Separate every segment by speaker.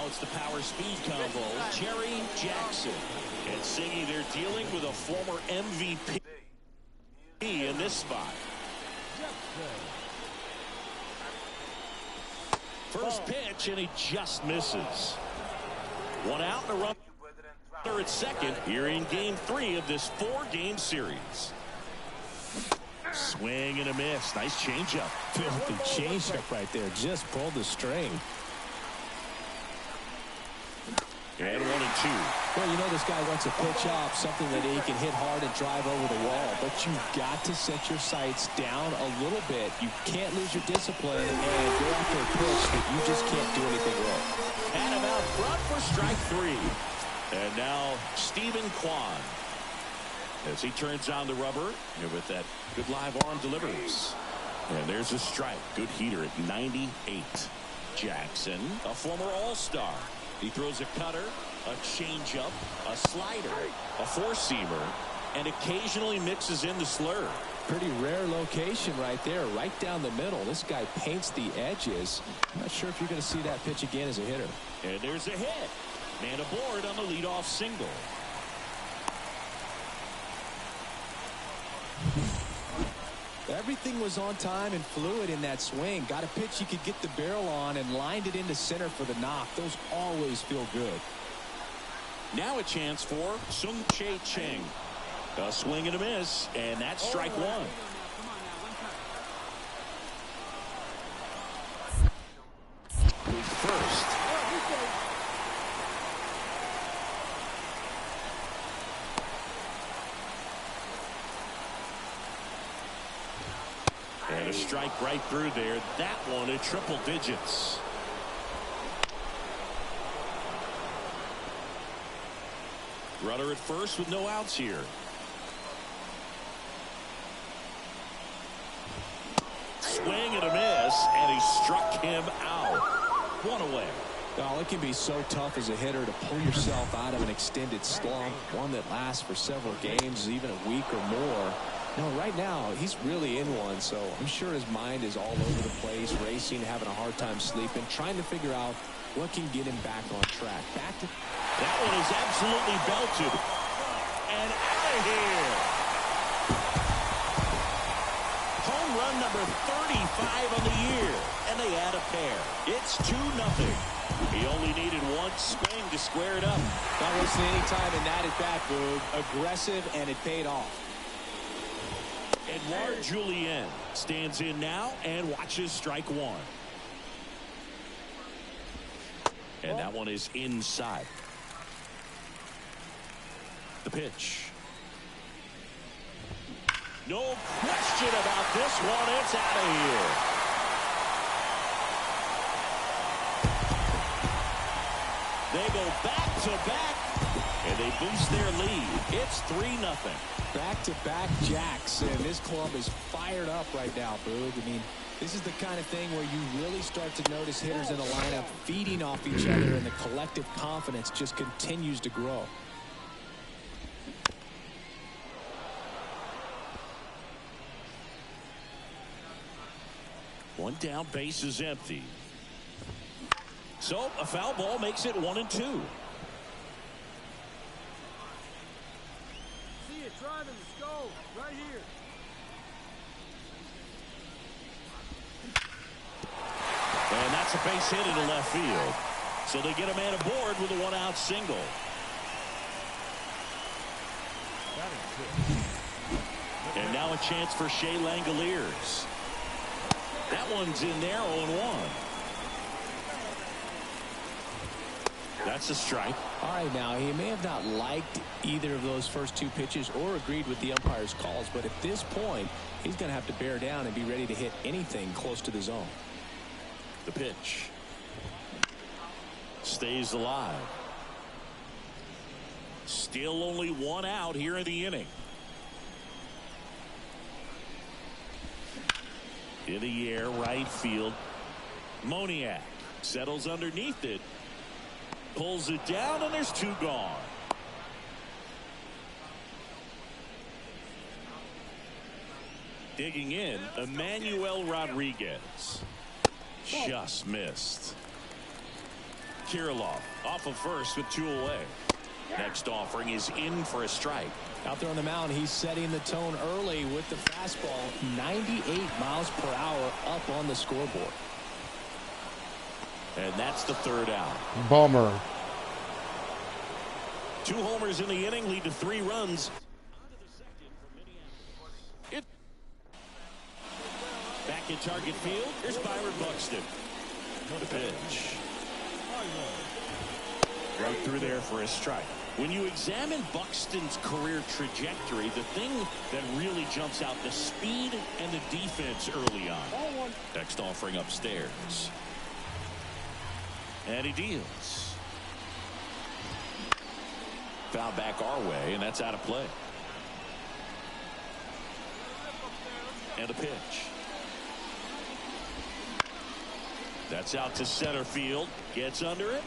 Speaker 1: now it's the power speed combo. Jerry Jackson. And Siggy, they're dealing with a former MVP in this spot. First pitch, and he just misses. One out and a runner at second here in game 3 of this 4-game series. Swing and a miss. Nice changeup.
Speaker 2: Filthy changeup right there. Just pulled the string.
Speaker 1: And 1-2.
Speaker 2: Well, you know this guy wants a pitch off, something that he can hit hard and drive over the wall. But you've got to set your sights down a little bit. You can't lose your discipline and go after a pitch that you just can't do anything with.
Speaker 1: And him out front for strike 3. And now Stephen Kwan, as he turns on the rubber with that good live arm delivers. And there's a strike. Good heater at 98. Jackson, a former All-Star. He throws a cutter, a changeup, a slider, a four-seamer, and occasionally mixes in the slur.
Speaker 2: Pretty rare location right there, right down the middle. This guy paints the edges. I'm not sure if you're going to see that pitch again as a hitter.
Speaker 1: And there's a hit. Man aboard on the leadoff single.
Speaker 2: Everything was on time and fluid in that swing. Got a pitch he could get the barrel on and lined it into center for the knock. Those always feel good.
Speaker 1: Now a chance for Sung Chae Ching. A swing and a miss, and that's strike 1. Who's first? And a strike right through there. That one at triple digits. Runner at first with no outs here. Swing and a miss, and he struck him out. One away.
Speaker 2: Oh, it can be so tough as a hitter to pull yourself out of an extended slump, one that lasts for several games, even a week or more. No, right now, he's really in one, so I'm sure his mind is all over the place, racing, having a hard time sleeping, trying to figure out what can get him back on track.
Speaker 1: That one is absolutely belted. And out of here. Home run number 35 on the year, and they add a pair. It's 2-0. He only needed one swing to square it up.
Speaker 2: Not wasting any time in that at bat, Boog. Aggressive, and it paid off.
Speaker 1: Edouard Julien stands in now and watches strike 1. And that one is inside. The pitch. No question about this one. It's out of here. They go back to back, and they boost their lead. It's 3-0.
Speaker 2: Back-to-back jacks, and this club is fired up right now, Boog. I mean, this is the kind of thing where you really start to notice hitters in the lineup feeding off each other, and the collective confidence just continues to grow.
Speaker 1: One down, base is empty. So a foul ball makes it 1-2.
Speaker 3: See it driving the skull right here.
Speaker 1: And that's a base hit into left field. So they get a man aboard with a 1-out single. And now a chance for Shea Langoliers. That one's in there, 0-1. That's a strike.
Speaker 2: All right, now, he may have not liked either of those first two pitches or agreed with the umpire's calls, but at this point, he's going to have to bear down and be ready to hit anything close to the zone.
Speaker 1: The pitch. Stays alive. Still only 1 out here in the inning. In the air, right field. Moniak settles underneath it. Pulls it down, and there's 2 gone. Digging in, Emmanuel Rodriguez. Just missed. Kirilloff off of first with 2 away. Next offering is in for a strike.
Speaker 2: Out there on the mound, he's setting the tone early with the fastball. 98 miles per hour up on the scoreboard.
Speaker 1: And that's the 3rd out.
Speaker 4: Bummer.
Speaker 1: 2 homers in the inning lead to 3 runs. Back in target field. Here's Byron Buxton. The pitch. Right through there for a strike. When you examine Buxton's career trajectory, the thing that really jumps out, the speed and the defense early on. Next offering upstairs. And he deals. Foul back our way, and that's out of play. And a pitch. That's out to center field. Gets under it.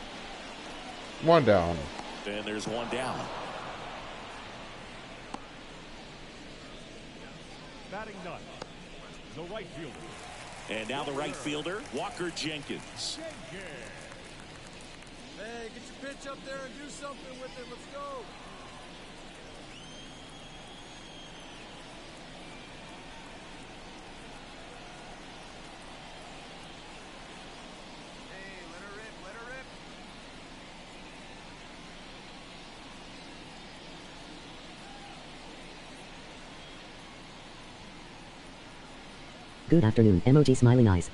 Speaker 4: 1 down.
Speaker 1: And there's 1 down.
Speaker 3: Batting none. The right fielder.
Speaker 1: And now the right fielder, Walker Jenkins.
Speaker 3: Hey, get your pitch up there and do something with it. Let's go. Hey, let her rip, let her rip.
Speaker 5: Good afternoon, emoji smiling eyes.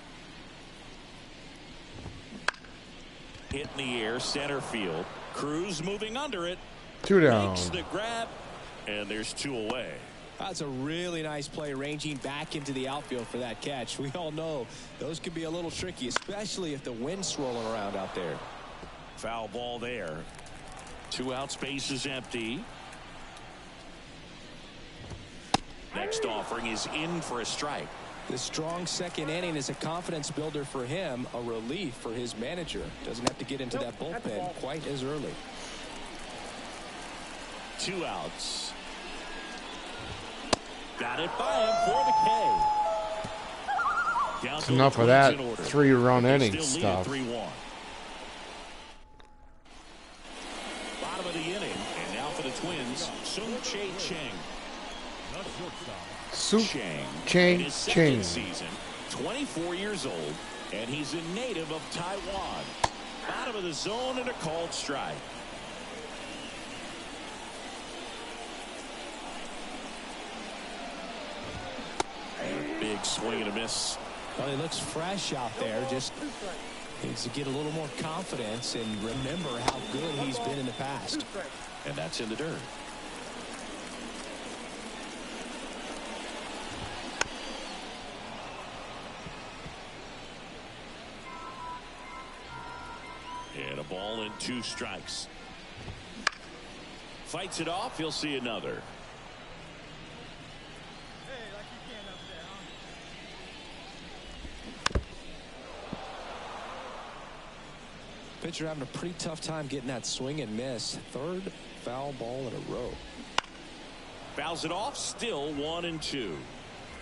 Speaker 1: Hit in the air, center field. Cruz moving under it.
Speaker 4: 2 down.
Speaker 1: Makes the grab, and there's 2 away.
Speaker 2: That's a really nice play, ranging back into the outfield for that catch. We all know those can be a little tricky, especially if the wind's swirling around out there.
Speaker 1: Foul ball there. 2 outs, base is empty. Next offering is in for a strike.
Speaker 2: The strong second inning is a confidence builder for him, a relief for his manager. Doesn't have to get into that bullpen quite as early.
Speaker 1: 2 outs. Got it by him for the K. Down to
Speaker 4: Enough of that 3-run inning stuff.
Speaker 1: 3-1. Bottom of the inning, and now for the Twins, Sung-Chae Cheng.
Speaker 4: Chang
Speaker 1: in his second season, 24 years old, and he's a native of Taiwan. Bottom of the zone and a called strike. Big swing and a miss.
Speaker 2: Well, he looks fresh out there. Just needs to get a little more confidence and remember how good he's been in the past.
Speaker 1: And that's in the dirt. And a ball and 2 strikes. Fights it off. He'll see another.
Speaker 3: Hey, like you can up there, huh?
Speaker 2: Pitcher having a pretty tough time getting that swing and miss. 3rd foul ball in a row.
Speaker 1: Fouls it off. Still 1-2.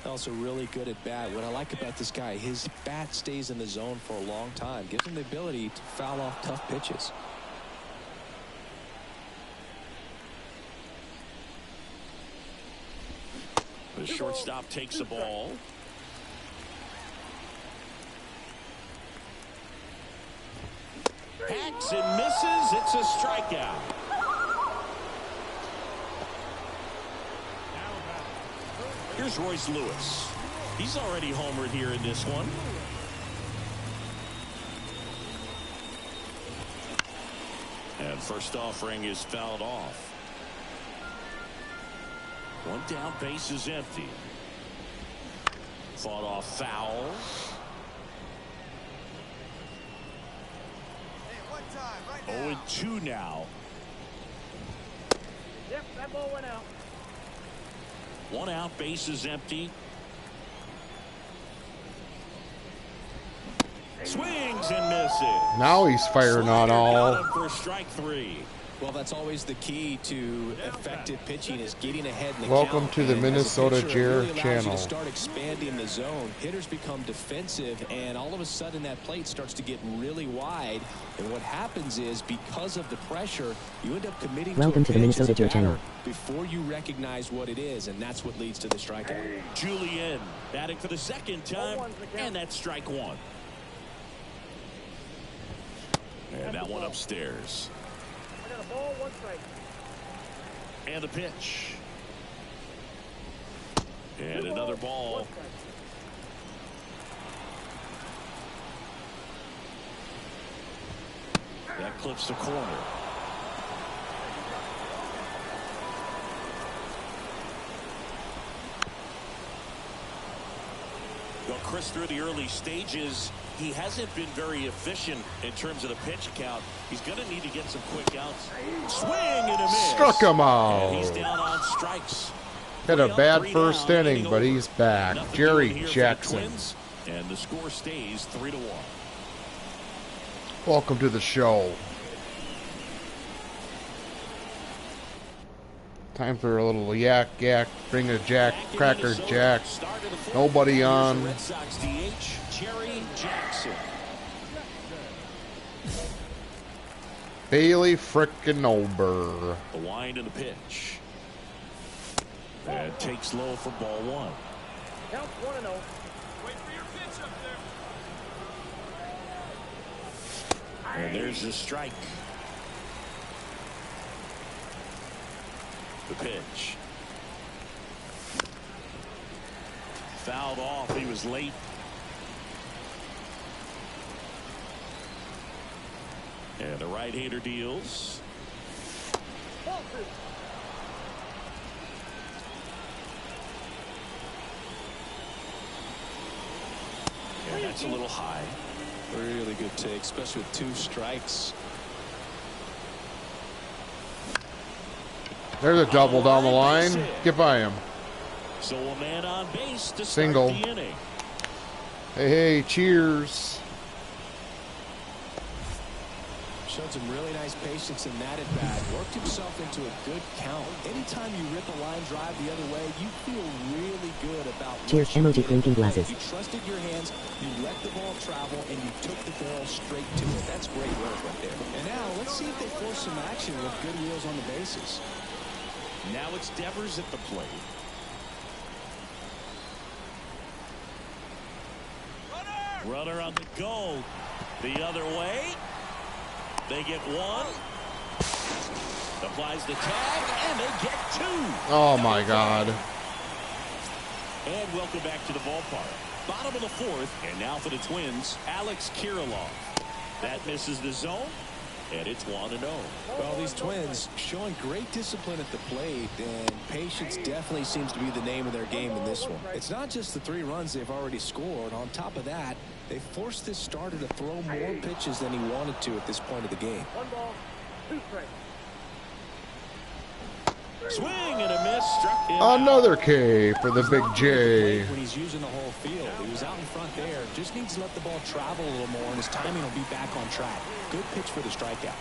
Speaker 2: Also really good at bat. What I like about this guy, his bat stays in the zone for a long time. Gives him the ability to foul off tough pitches.
Speaker 1: The shortstop takes the ball. Hacks and misses. It's a strikeout. Here's Royce Lewis. He's already homered here in this one. And first offering is fouled off. 1 down, base is empty. Fought off foul.
Speaker 3: Hey, one time, right now.
Speaker 1: 0-2 now.
Speaker 3: Yep, that ball went out.
Speaker 1: 1 out, base is empty. Swings and misses.
Speaker 4: Now he's firing on
Speaker 1: Got
Speaker 4: all.
Speaker 1: him for strike 3.
Speaker 2: Well, that's always the key to effective pitching is getting ahead in the
Speaker 4: Welcome
Speaker 2: count.
Speaker 4: to the
Speaker 2: And
Speaker 4: Minnesota
Speaker 2: as a pitcher, it
Speaker 4: Jer
Speaker 2: really allows you
Speaker 4: channel.
Speaker 2: to start expanding the zone. Hitters become defensive, and all of a sudden that plate starts to get really wide. And what happens is, because of the pressure, you end up committing
Speaker 5: Welcome to the
Speaker 2: pitch as
Speaker 5: Minnesota
Speaker 2: a
Speaker 5: Jer channel.
Speaker 2: batter before you recognize what it is, and that's what leads to the strikeout.
Speaker 1: Julian batting for the second time, and that's strike one. And that one upstairs.
Speaker 3: Ball, 1 strike.
Speaker 1: And the pitch. And another ball. That clips the corner. Well, Chris, through the early stages, he hasn't been very efficient in terms of the pitch count. He's going to need to get some quick outs. Swing and a miss.
Speaker 4: Struck him
Speaker 1: And he's
Speaker 4: out.
Speaker 1: down on strikes.
Speaker 4: Had a
Speaker 1: Three up,
Speaker 4: bad
Speaker 1: three
Speaker 4: first
Speaker 1: down,
Speaker 4: inning,
Speaker 1: inning
Speaker 4: but
Speaker 1: over.
Speaker 4: he's back.
Speaker 1: Nothing
Speaker 4: Jerry
Speaker 1: doing here for the
Speaker 4: Jackson.
Speaker 1: Twins, and the score stays 3-1.
Speaker 4: Welcome to the show. Time for a little yak, bring a jack,
Speaker 1: Back in
Speaker 4: cracker
Speaker 1: Minnesota,
Speaker 4: jack.
Speaker 1: start of the fourth.
Speaker 4: Nobody
Speaker 1: Here's the
Speaker 4: on.
Speaker 1: Red Sox DH, Jerry Jackson.
Speaker 4: Bailey frickin' Ober.
Speaker 1: The wind and the pitch. And takes low for ball one.
Speaker 3: Count 1-0. Wait for your pitch up there.
Speaker 1: And there's the strike. The pitch. Fouled off. He was late. And the right-hander deals.
Speaker 3: Ball 2.
Speaker 1: And that's a little high.
Speaker 2: Really good take, especially with 2 strikes.
Speaker 4: There's a double down the line. Get by him.
Speaker 1: So a man on base to
Speaker 4: Single.
Speaker 1: start the inning.
Speaker 4: Hey, cheers.
Speaker 2: Showed some really nice patience in that at bat. Worked himself into a good count. Anytime you rip a line drive the other way, you feel really good about
Speaker 5: Cheers,
Speaker 2: what you
Speaker 5: emoji
Speaker 2: did.
Speaker 5: clinking glasses.
Speaker 2: You trusted your hands, you let the ball travel, and you took the ball straight to it. That's great work right there. And now let's see if they force some action with good wheels on the bases.
Speaker 1: Now it's Devers at the plate. Runner on the go. The other way. They get one. Applies the tag, and they get 2.
Speaker 4: Oh my God.
Speaker 1: And welcome back to the ballpark. Bottom of the 4th, and now for the Twins, Alex Kirilloff. That misses the zone, and it's 1-0.
Speaker 2: Well, these Twins showing great discipline at the plate, and patience definitely seems to be the name of their game in this one. It's not just the 3 runs they've already scored. On top of that, they forced this starter to throw more pitches than he wanted to at this point of the game.
Speaker 3: 1 ball, 2 strikes.
Speaker 1: Swing and a miss. Struck him
Speaker 4: Another
Speaker 1: out.
Speaker 4: K for the big J.
Speaker 2: When he's using the whole field, he was out in front there. Just needs to let the ball travel a little more, and his timing will be back on track. Good pitch for the strikeout.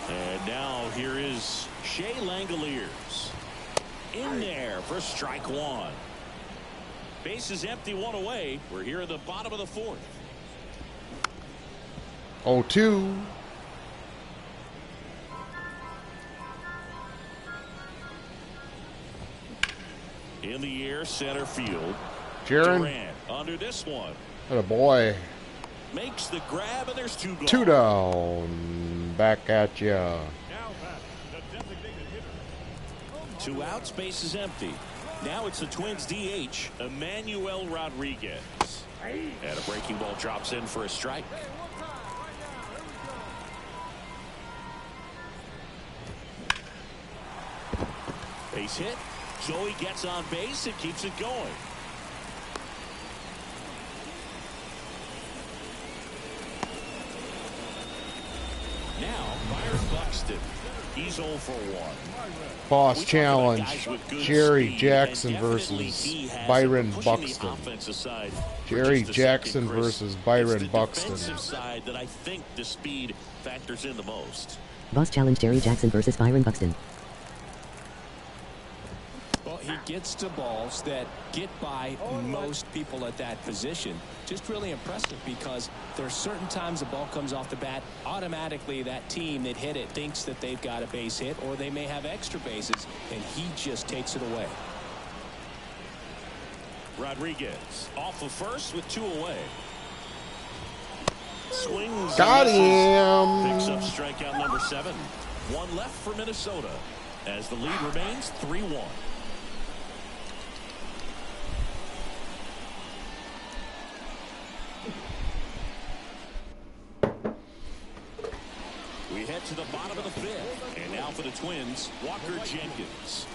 Speaker 1: And now here is Shea Langoliers. In there for strike 1. Base is empty, 1 away. We're here at the bottom of the 4th.
Speaker 4: 0-2.
Speaker 1: In the air, center field.
Speaker 4: Jaron.
Speaker 1: Durant under this one.
Speaker 4: What a boy.
Speaker 1: Makes the grab, and there's 2 gone.
Speaker 4: 2 down. Back at ya.
Speaker 3: Now back, the designated hitter.
Speaker 1: 2 outs, base is empty. Now it's the Twins DH, Emmanuel Rodriguez. And a breaking ball drops in for a strike. Base hit. Joey gets on base and keeps it going. Now, Byron Buxton. He's 0 for 1.
Speaker 4: Boss
Speaker 1: We talk about
Speaker 4: challenge.
Speaker 1: guys with good
Speaker 4: Jerry
Speaker 1: speed,
Speaker 4: Jackson
Speaker 1: and definitely
Speaker 4: versus
Speaker 1: he has
Speaker 4: Byron
Speaker 1: it, pushing the
Speaker 4: Buxton.
Speaker 1: offensive side for
Speaker 4: Jerry
Speaker 1: just a
Speaker 4: Jackson
Speaker 1: second, Chris.
Speaker 4: versus Byron
Speaker 1: It's the
Speaker 4: Buxton.
Speaker 1: defensive side that I think the speed factors in the most.
Speaker 5: Boss challenge Jerry Jackson versus Byron Buxton.
Speaker 2: Well, he gets to balls that get by most people at that position. Just really impressive because there are certain times the ball comes off the bat, automatically that team that hit it thinks that they've got a base hit or they may have extra bases, and he just takes it away.
Speaker 1: Rodriguez off of first with 2 away. Swings.
Speaker 4: Got
Speaker 1: him. Picks
Speaker 4: him.
Speaker 1: up strikeout number 7. 1 left for Minnesota as the lead remains 3-1. We head to the bottom of the 5th. And now for the Twins, Walker Jenkins.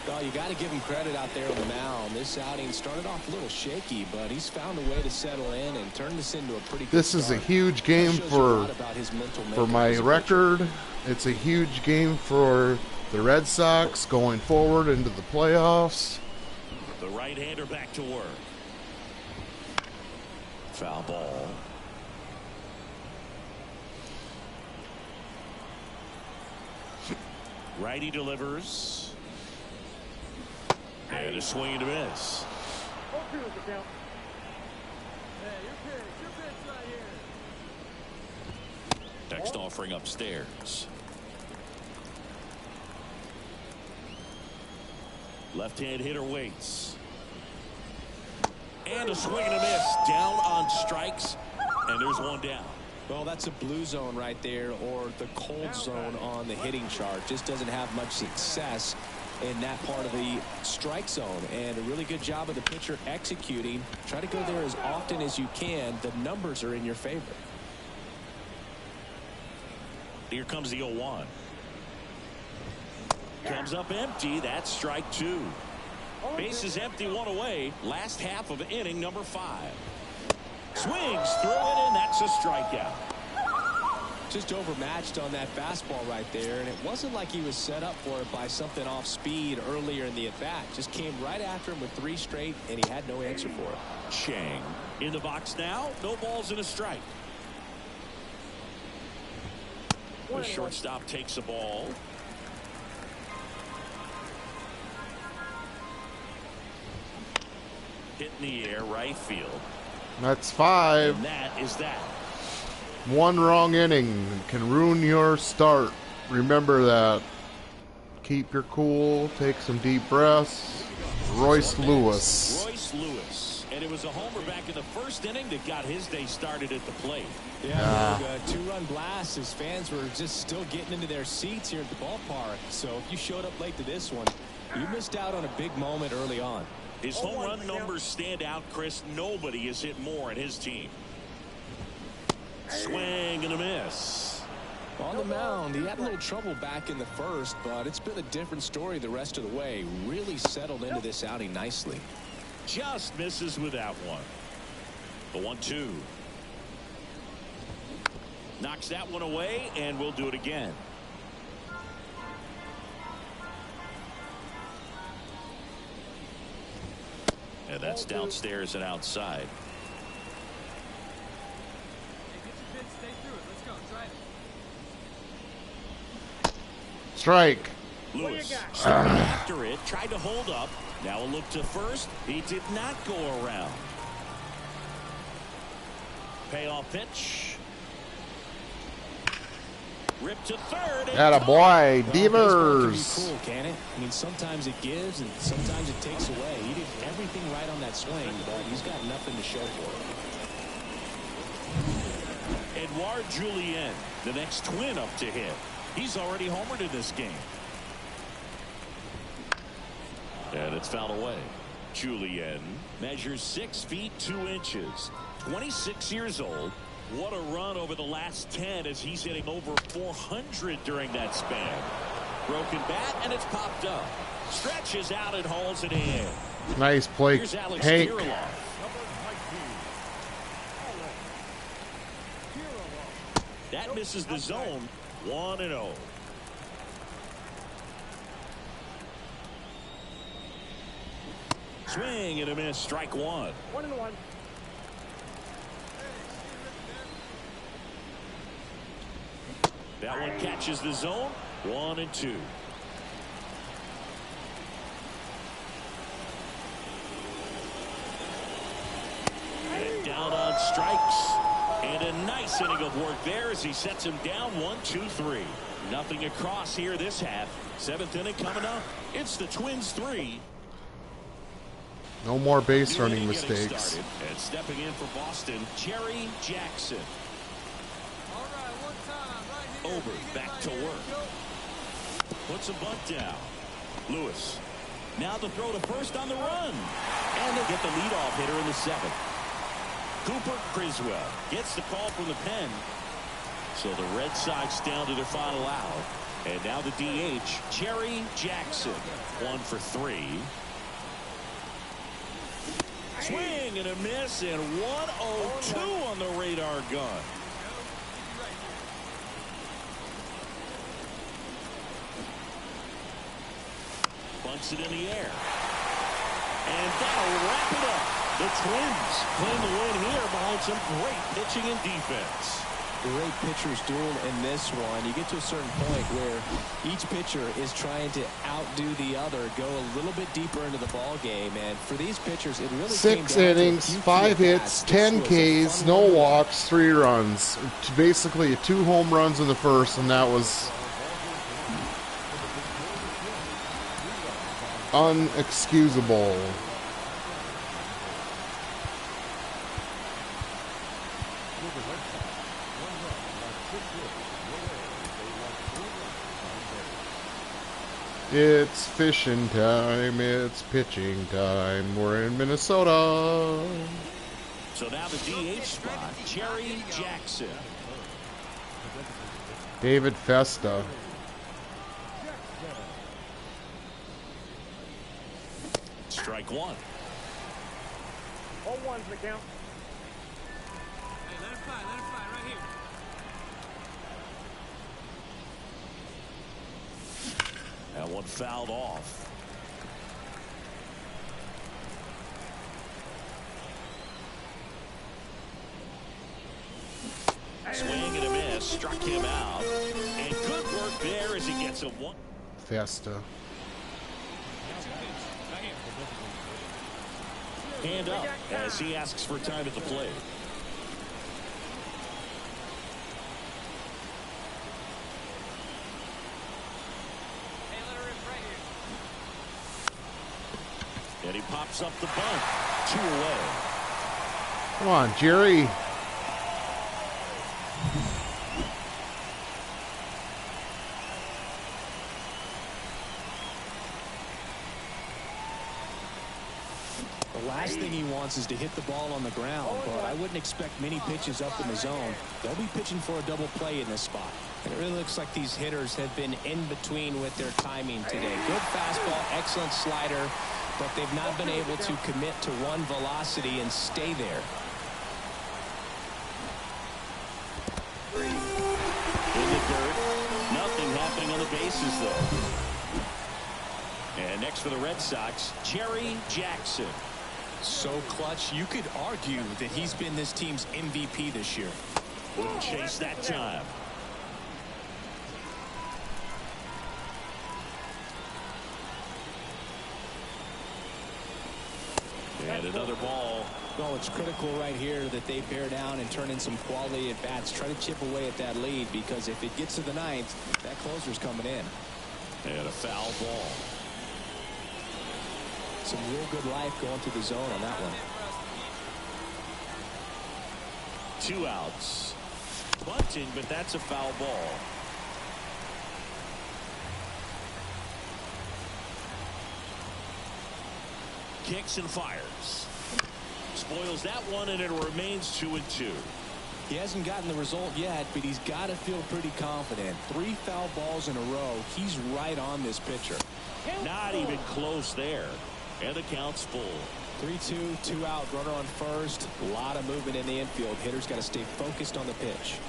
Speaker 2: Well, you got to give him credit out there on the mound. This outing started off a little shaky, but he's found a way to settle in and turn this into a pretty good
Speaker 4: This is a
Speaker 2: start.
Speaker 4: huge game for my record. It's a huge game for the Red Sox going forward into the playoffs.
Speaker 1: The right-hander back to work. Foul ball. Righty delivers. And a swing and a miss.
Speaker 3: Hey, your pitch right here.
Speaker 1: Next offering upstairs. Left-hand hitter waits. And a swing and a miss. Down on strikes. And there's 1 down.
Speaker 2: Well, that's a blue zone right there, or the cold zone on the hitting chart. Just doesn't have much success in that part of the strike zone, and a really good job of the pitcher executing. Try to go there as often as you can. The numbers are in your favor.
Speaker 1: Here comes the 0-1. Comes up empty. That's strike 2. Base is empty, 1 away. Last half of inning number 5. Swings through it, and that's a strikeout.
Speaker 2: Just overmatched on that fastball right there, and it wasn't like he was set up for it by something off speed earlier in the at-bat. Just came right after him with 3 straight, and he had no answer for it.
Speaker 1: Chang in the box now. No balls and a strike. The shortstop takes a ball. Hit in the air, right field.
Speaker 4: That's 5.
Speaker 1: And that is that.
Speaker 4: 1 wrong inning can ruin your start. Remember that. Keep your cool. Take some deep breaths. Royce Lewis.
Speaker 1: Royce Lewis. And it was a homer back in the 1st inning that got his day started at the plate.
Speaker 2: Yeah, 2-run blast. His fans were just still getting into their seats here at the ballpark. So if you showed up late to this one, you missed out on a big moment early on.
Speaker 1: His home run numbers stand out, Chris. Nobody has hit more in his team. Swing and a miss.
Speaker 2: On the mound, he had a little trouble back in the 1st, but it's been a different story the rest of the way. Really settled into this outing nicely.
Speaker 1: Just misses with that one. The 1-2. Knocks that one away, and we'll do it again. And that's downstairs and outside.
Speaker 4: Strike.
Speaker 1: Lewis after it, tried to hold up. Now a look to first. He did not go around. Payoff pitch. Ripped to third.
Speaker 4: Atta boy,
Speaker 2: Well,
Speaker 4: Devers.
Speaker 2: baseball can be cool, can it? I mean, sometimes it gives and sometimes it takes away. He did everything right on that swing, but he's got nothing to show for it.
Speaker 1: Edouard Julien, the next Twin up to hit. He's already homered in this game. And it's fouled away. Julien measures 6 feet 2 inches. 26 years old. What a run over the last 10 as he's hitting over 400 during that span. Broken bat, and it's popped up. Stretches out and hauls it in.
Speaker 4: Nice play,
Speaker 1: Here's Alex
Speaker 4: Hank.
Speaker 1: Kirilloff. That misses the zone. 1-0. Swing and a miss. Strike 1.
Speaker 3: 1-1.
Speaker 1: That one catches the zone. 1-2. And down on strikes. And a nice inning of work there as he sets him down. 1-2-3. Nothing across here this half. 7th inning coming up. It's the Twins 3.
Speaker 4: No more base running mistakes.
Speaker 1: And stepping in for Boston, Jerry Jackson.
Speaker 3: All right, one time, right here.
Speaker 1: Over, back to work. Puts a bunt down. Lewis. Now the throw to first on the run. And they get the leadoff hitter in the 7th. Cooper Criswell gets the call from the pen. So the Red Sox down to their final out. And now the DH, Jerry Jackson. 1 for 3. Swing and a miss, and 102 on the radar gun. Bunts it in the air. And that'll wrap it up. The Twins claim the win here behind some great pitching and defense.
Speaker 2: Great pitchers duel in this one. You get to a certain point where each pitcher is trying to outdo the other, go a little bit deeper into the ball game, and for these pitchers, it really
Speaker 4: 6 innings, 5 hits, 10 Ks, no walks, 3 runs. Basically 2 home runs in the first, and that was unexcusable. It's fishing time, it's pitching time, we're in Minnesota.
Speaker 1: So now the DH spot, Jerry Jackson.
Speaker 4: David Festa.
Speaker 1: Strike 1.
Speaker 6: 0-1's the count.
Speaker 3: Hey, let it fly right here.
Speaker 1: That one fouled off. Swing and a miss, struck him out. And good work there as he gets a 1.
Speaker 4: Festa.
Speaker 1: Hand up as he asks for time at the plate. And he pops up the bunt. 2 away.
Speaker 4: Come on, Jerry.
Speaker 2: The last thing he wants is to hit the ball on the ground, but I wouldn't expect many pitches up in the zone. They'll be pitching for a double play in this spot. And it really looks like these hitters have been in between with their timing today. Good fastball, excellent slider, but they've not been able to commit to one velocity and stay there.
Speaker 1: In the dirt. Nothing happening on the bases, though. And next for the Red Sox, Jerry Jackson.
Speaker 2: So clutch, you could argue that he's been this team's MVP this year.
Speaker 1: Wouldn't chase that time. And another ball.
Speaker 2: Well, it's critical right here that they bear down and turn in some quality at bats. Try to chip away at that lead, because if it gets to the 9th, that closer's coming in.
Speaker 1: And a foul ball.
Speaker 2: Some real good life going through the zone on that one.
Speaker 1: 2 outs. Bunting, but that's a foul ball. Kicks and fires. Spoils that one, and it remains 2-2.
Speaker 2: He hasn't gotten the result yet, but he's got to feel pretty confident. 3 foul balls in a row. He's right on this pitcher.
Speaker 1: Not even close there. And the count's full.
Speaker 2: 3-2, 2 out, runner on first. A lot of movement in the infield. Hitter's got to stay focused on the pitch.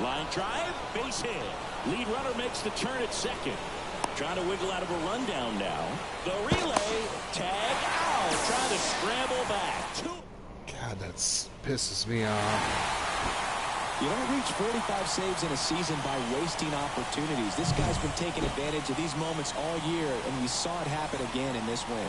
Speaker 1: Line drive, base hit. Lead runner makes the turn at second. Trying to wiggle out of a rundown now. The relay, tag out. Trying to scramble back.
Speaker 4: God, that pisses me off.
Speaker 2: You don't reach 45 saves in a season by wasting opportunities. This guy's been taking advantage of these moments all year, and we saw it happen again in this win.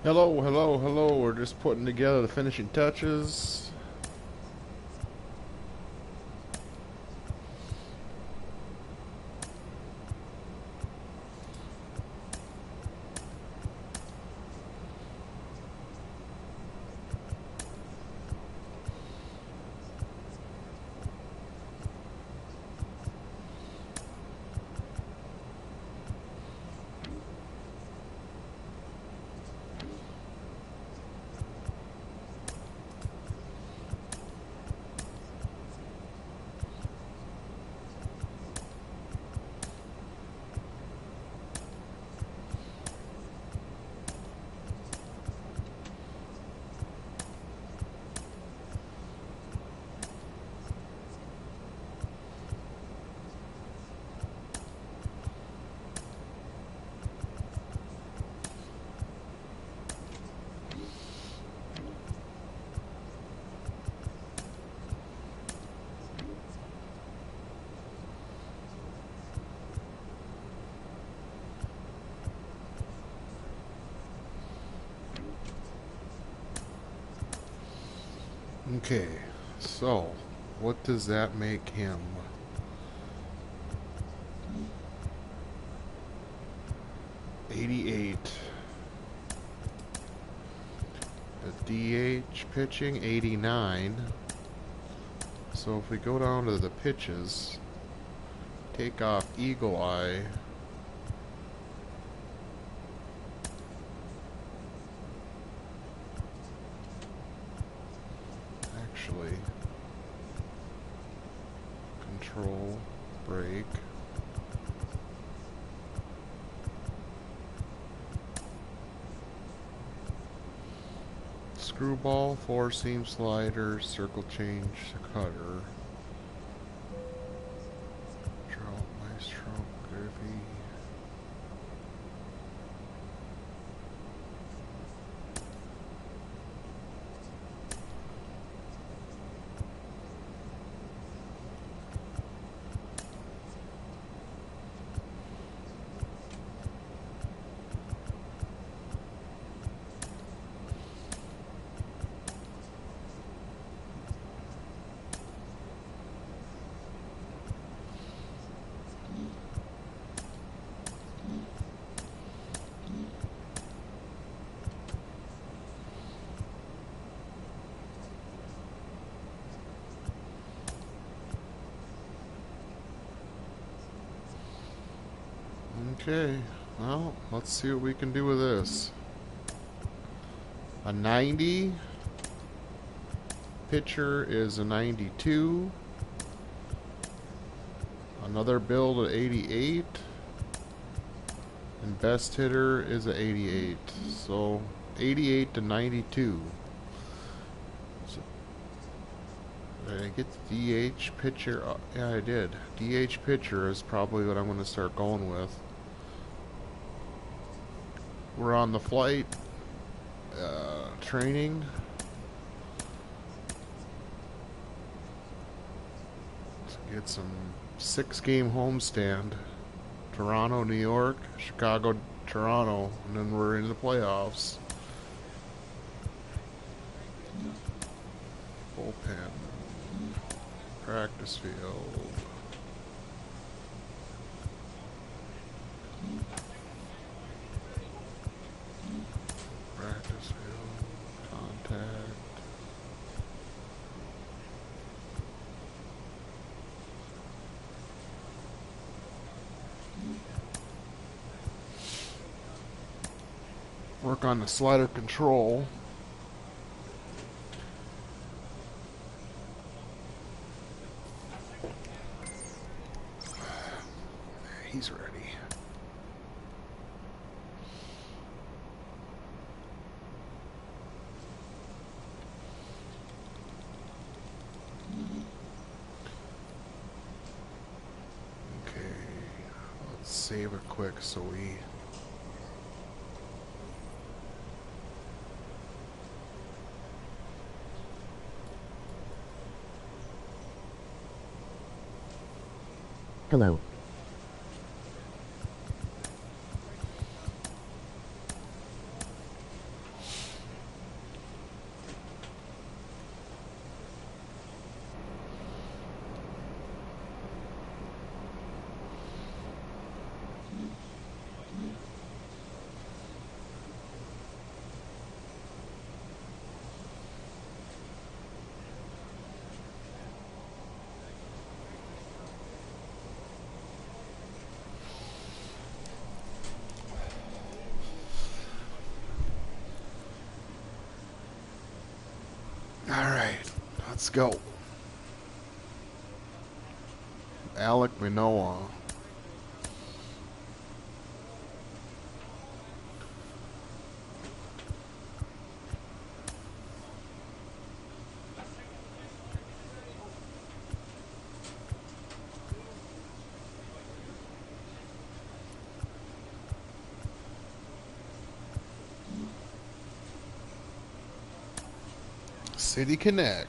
Speaker 4: Hello, hello, hello. We're just putting together the finishing touches. Okay, so what does that make him? $88. The DH pitching 89. So if we go down to the pitches, take off Eagle Eye. Actually, control, break. Screwball, four seam slider, circle change, cutter. Trout, Maestro, Griffey. Okay, well, let's see what we can do with this. A 90. Pitcher is a 92. Another build at 88. And best hitter is a 88. So 88 to 92. So, did I get the DH pitcher? Yeah, I did. DH pitcher is probably what I'm going to start going with. We're on the flight training. Let's get some 6-game homestand. Toronto, New York, Chicago, Toronto, and then we're in the playoffs. Bullpen. Practice field. Practice field. Contact. Work on the slider control. He's ready. Okay, let's save it quick so we
Speaker 5: Hello.
Speaker 4: Let's go. Alec Manoa. City Connect.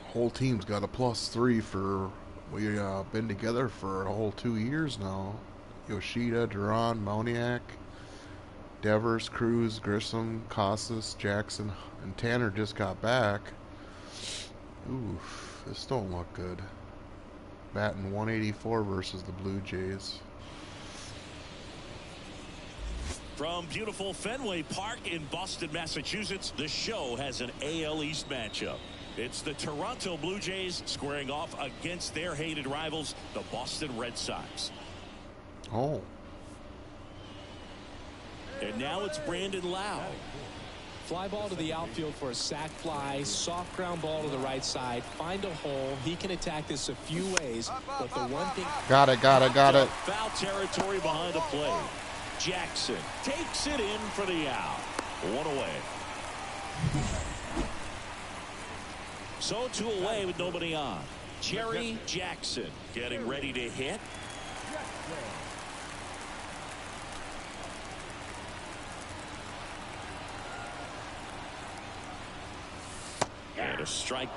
Speaker 4: Whole team's got a +3 for we been together for a whole 2 years now. Yoshida, Duran, Moniak, Devers, Cruz, Grissom, Casas, Jackson, and Tanner just got back. Oof. This don't look good. Batting 184 versus the Blue Jays.
Speaker 1: From beautiful Fenway Park in Boston, Massachusetts, the show has an AL East matchup. It's the Toronto Blue Jays squaring off against their hated rivals, the Boston Red Sox.
Speaker 4: Oh.
Speaker 1: And now it's Brandon Lau.
Speaker 2: Fly ball to the outfield for a sac fly. Soft ground ball to the right side. Find a hole. He can attack this a few ways. But the one thing...
Speaker 4: Got it.
Speaker 1: Foul territory behind the plate. Jackson takes it in for the out. One away. So 2 away with nobody on. Jerry Jackson getting ready to hit. And a strike.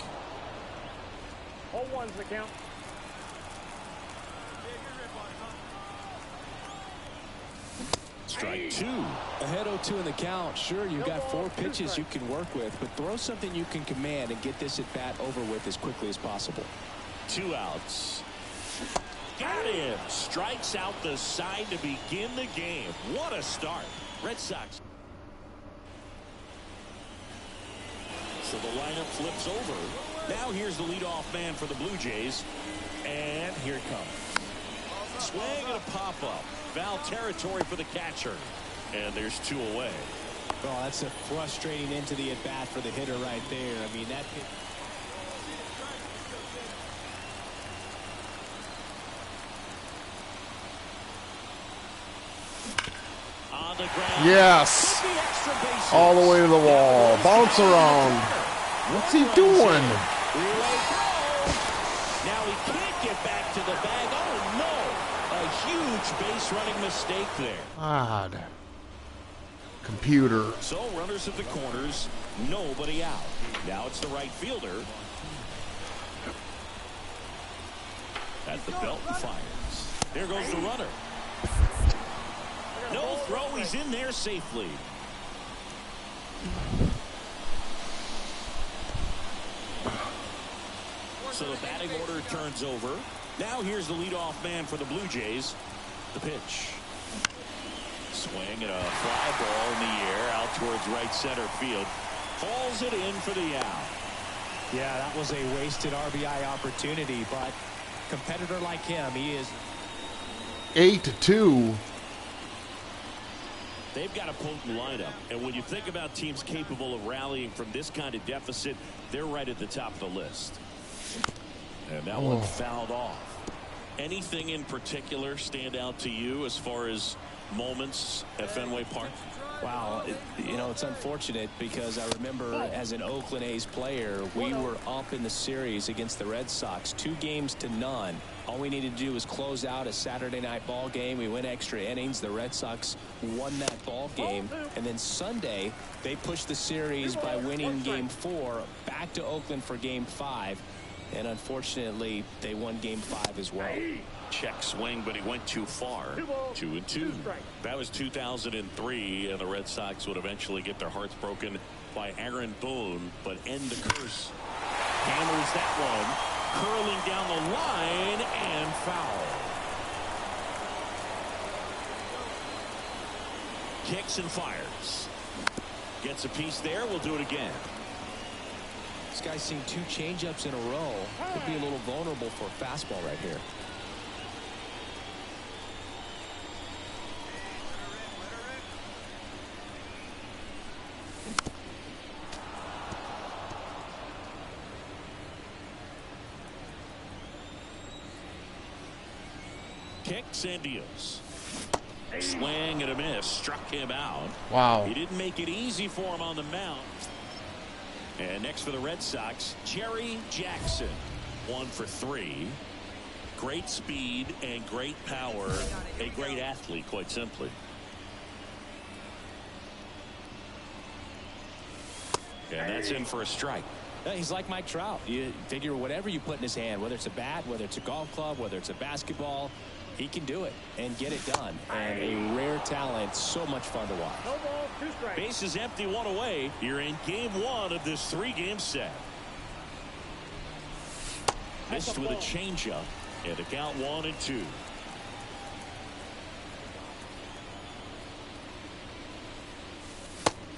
Speaker 6: 0-1's the count.
Speaker 1: Strike 2.
Speaker 2: Ahead 0-2 in the count. Sure, you've got 4 pitches you can work with, but throw something you can command and get this at bat over with as quickly as possible.
Speaker 1: 2 outs. Got him. Strikes out the side to begin the game. What a start. Red Sox. So the lineup flips over. Now here's the leadoff man for the Blue Jays. And here it comes. Swing and a pop-up. Foul territory for the catcher. And there's 2 away.
Speaker 2: Oh, that's a frustrating end to the at-bat for the hitter right there. I mean, that hit.
Speaker 1: On the ground.
Speaker 4: Yes. All the way to the wall. Bounce around. What's he doing?
Speaker 1: Now he can't get back to the bag. Oh, no. A huge base running mistake there.
Speaker 4: Odd. Computer.
Speaker 1: So runners at the corners. Nobody out. Now it's the right fielder. At the belt and fires. There goes the runner. No throw. He's in there safely. So the batting order turns over. Now here's the leadoff man for the Blue Jays. The pitch. Swing and a fly ball in the air out towards right center field. Falls it in for the out.
Speaker 2: Yeah, that was a wasted RBI opportunity, but competitor like him, he is
Speaker 4: 8-2.
Speaker 1: They've got a potent lineup, and when you think about teams capable of rallying from this kind of deficit, they're right at the top of the list. And that one fouled off. Anything in particular stand out to you as far as moments at Fenway Park?
Speaker 2: Wow, you know, it's unfortunate because I remember as an Oakland A's player, we were up in the series against the Red Sox 2-0. All we needed to do was close out a Saturday night ball game. We went extra innings. The Red Sox won that ball game. And then Sunday, they pushed the series by winning Game 4 back to Oakland for Game 5. And unfortunately, they won Game 5 as well.
Speaker 1: Check swing, but he went too far. 2-2. That was 2003, and the Red Sox would eventually get their hearts broken by Aaron Boone, but end the curse. Hammers that one, curling down the line and foul. Kicks and fires. Gets a piece there. We'll do it again.
Speaker 2: This guy's seen 2 changeups in a row. Could be a little vulnerable for a fastball right here.
Speaker 1: Kicks and deals. Swing and a miss. Struck him out.
Speaker 4: Wow.
Speaker 1: He didn't make it easy for him on the mound. And next for the Red Sox, Jerry Jackson. 1 for 3. Great speed and great power. A great athlete, quite simply. And that's in for a strike.
Speaker 2: He's like Mike Trout. You figure whatever you put in his hand, whether it's a bat, whether it's a golf club, whether it's a basketball, he can do it and get it done. And a rare talent, so much fun to watch.
Speaker 3: No ball, 2 strikes.
Speaker 1: Base is empty, 1 away. You're in game 1 of this 3-game set. Missed with a changeup and a count 1-2.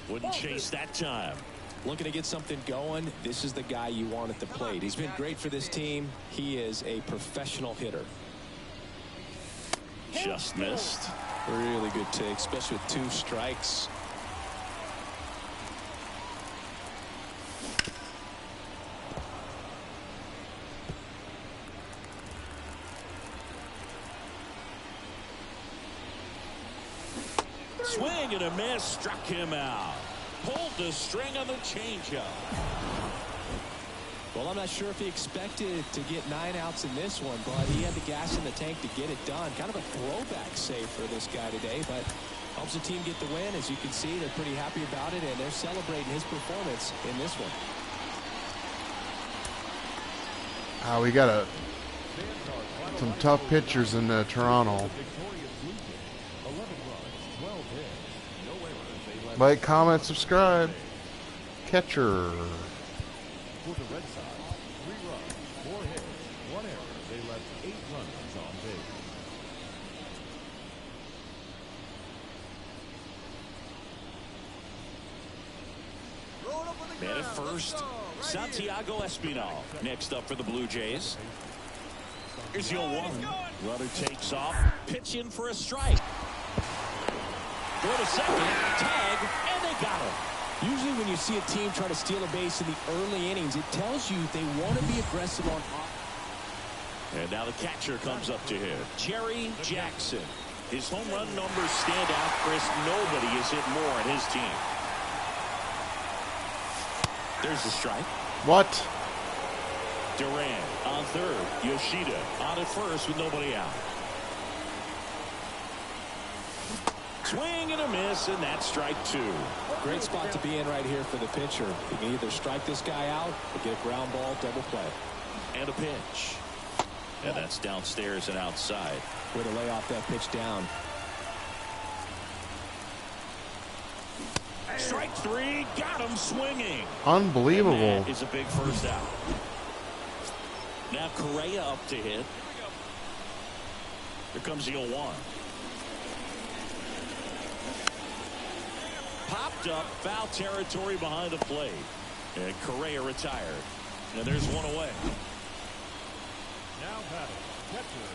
Speaker 1: Wouldn't chase that time.
Speaker 2: Looking to get something going. This is the guy you want at the plate. He's been great for this team. He is a professional hitter.
Speaker 1: Just missed.
Speaker 2: Really good take, especially with 2 strikes.
Speaker 1: Swing and a miss. Struck him out. Pulled the string on the changeup.
Speaker 2: Well, I'm not sure if he expected to get 9 outs in this one, but he had the gas in the tank to get it done. Kind of a throwback save for this guy today, but helps the team get the win. As you can see, they're pretty happy about it, and they're celebrating his performance in this one.
Speaker 4: We got some tough pitchers in Toronto. Like, comment, subscribe. Catcher.
Speaker 6: For the Red Sox, 3 runs, 4 hits, 1 error. They left 8 runners on base.
Speaker 1: Man at first, Santiago Espinal. Next up for the Blue Jays. Here's the 0-1. Runner takes off. Pitch in for a strike. Throw to second. Tag. And they got him.
Speaker 2: Usually when you see a team try to steal a base in the early innings, it tells you they want to be aggressive on offense.
Speaker 1: And now the catcher comes up to him. Jerry Jackson. His home run numbers stand out, Chris. Nobody has hit more on his team. There's the strike.
Speaker 4: What?
Speaker 1: Duran on third. Yoshida on at first with nobody out. Swing and a miss, and that's strike 2.
Speaker 2: Great spot to be in right here for the pitcher. He can either strike this guy out or get a ground ball, double play.
Speaker 1: And a pitch. And that's downstairs and outside.
Speaker 2: Way to lay off that pitch down.
Speaker 1: Strike 3, got him swinging.
Speaker 4: Unbelievable.
Speaker 1: And that is a big first out. Now Correa up to hit. Here comes the 0-1. Popped up, foul territory behind the plate. And Correa retired. And there's 1 away.
Speaker 6: Now batting, catcher,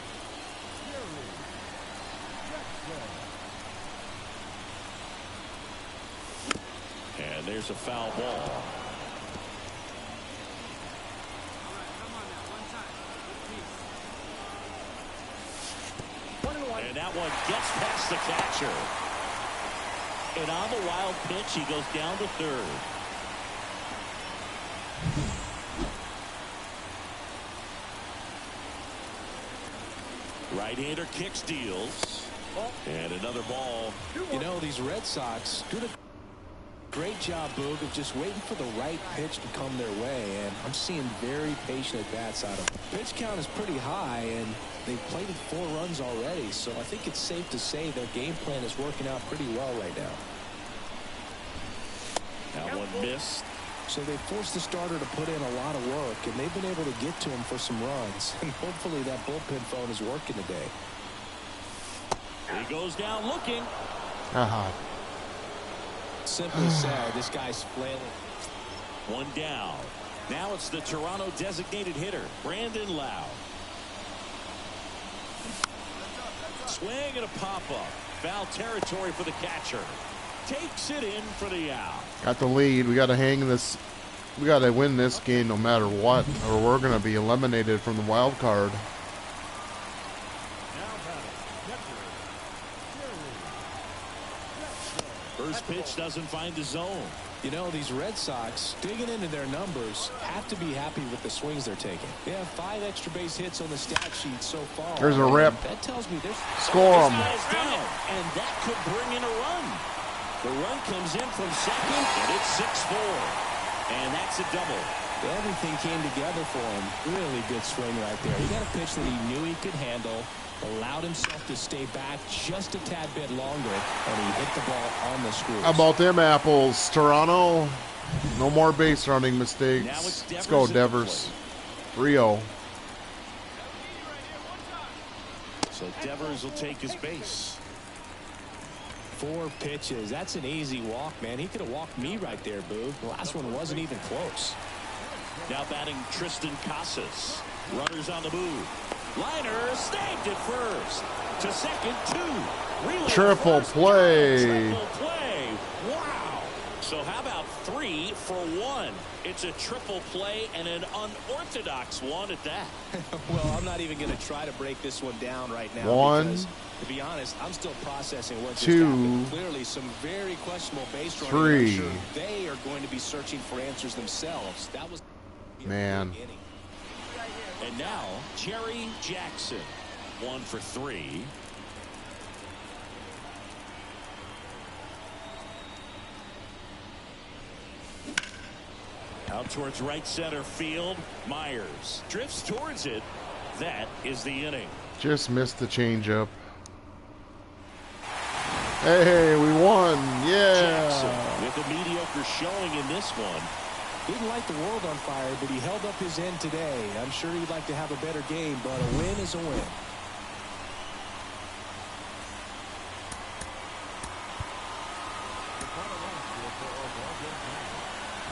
Speaker 6: Jerry Jackson.
Speaker 1: And there's a foul ball. And that one gets past the catcher. And on the wild pitch, he goes down to third. Right-hander kicks, deals. And another ball.
Speaker 2: You know, these Red Sox doing a great job, Boog, of just waiting for the right pitch to come their way. And I'm seeing very patient at-bats out of them. Pitch count is pretty high, and they've plated 4 runs already. So I think it's safe to say their game plan is working out pretty well right now.
Speaker 1: That one missed.
Speaker 2: So they forced the starter to put in a lot of work, and they've been able to get to him for some runs. And hopefully that bullpen phone is working today.
Speaker 1: He goes down looking.
Speaker 2: Simply said, this guy's flailing.
Speaker 1: 1 down. Now it's the Toronto designated hitter, Brandon Lau. Swing and a pop-up. Foul territory for the catcher. Takes it in for the out.
Speaker 4: Got the lead. We got to hang this. We got to win this game no matter what, or we're going to be eliminated from the wild card.
Speaker 1: First pitch doesn't find the zone.
Speaker 2: You know, these Red Sox, digging into their numbers, have to be happy with the swings they're taking. They have 5 extra base hits on the stat sheet so far.
Speaker 4: There's a rip.
Speaker 2: That tells me there's...
Speaker 4: Score them.
Speaker 1: Down, and that could bring in a run. The run comes in from second, and it's 6-4. And that's a double.
Speaker 2: Everything came together for him. Really good swing right there. He got a pitch that he knew he could handle, allowed himself to stay back just a tad bit longer, and he hit the ball on the screws.
Speaker 4: How about them apples, Toronto? No more base running mistakes. Let's go, Devers. 3-0.
Speaker 1: So Devers will take his base.
Speaker 2: 4 pitches. That's an easy walk, man. He could have walked me right there, Boo. The last one wasn't even close.
Speaker 1: Now batting Tristan Casas. Runners on the move. Liner snagged at first. To second, 2. Relay
Speaker 4: Triple
Speaker 1: first.
Speaker 4: play.
Speaker 1: Triple play. Wow. So how about 3 for 1? It's a triple play and an unorthodox one at that.
Speaker 2: Well, I'm not even going to try to break this one down right now.
Speaker 4: 1.
Speaker 2: Because, to be honest, I'm still processing what just
Speaker 4: 2.
Speaker 2: happened. Clearly, some very questionable base running.
Speaker 4: 3.
Speaker 2: I'm sure they are going to be searching for answers themselves. That was...
Speaker 4: Man.
Speaker 1: And now, Jerry Jackson. 1 for 3. Out towards right center field. Myers drifts towards it. That is the inning.
Speaker 4: Just missed the changeup. Hey, we won. Yeah.
Speaker 1: Jackson with a mediocre showing in this one.
Speaker 2: Didn't light the world on fire, but he held up his end today. I'm sure he'd like to have a better game, but a win is a win.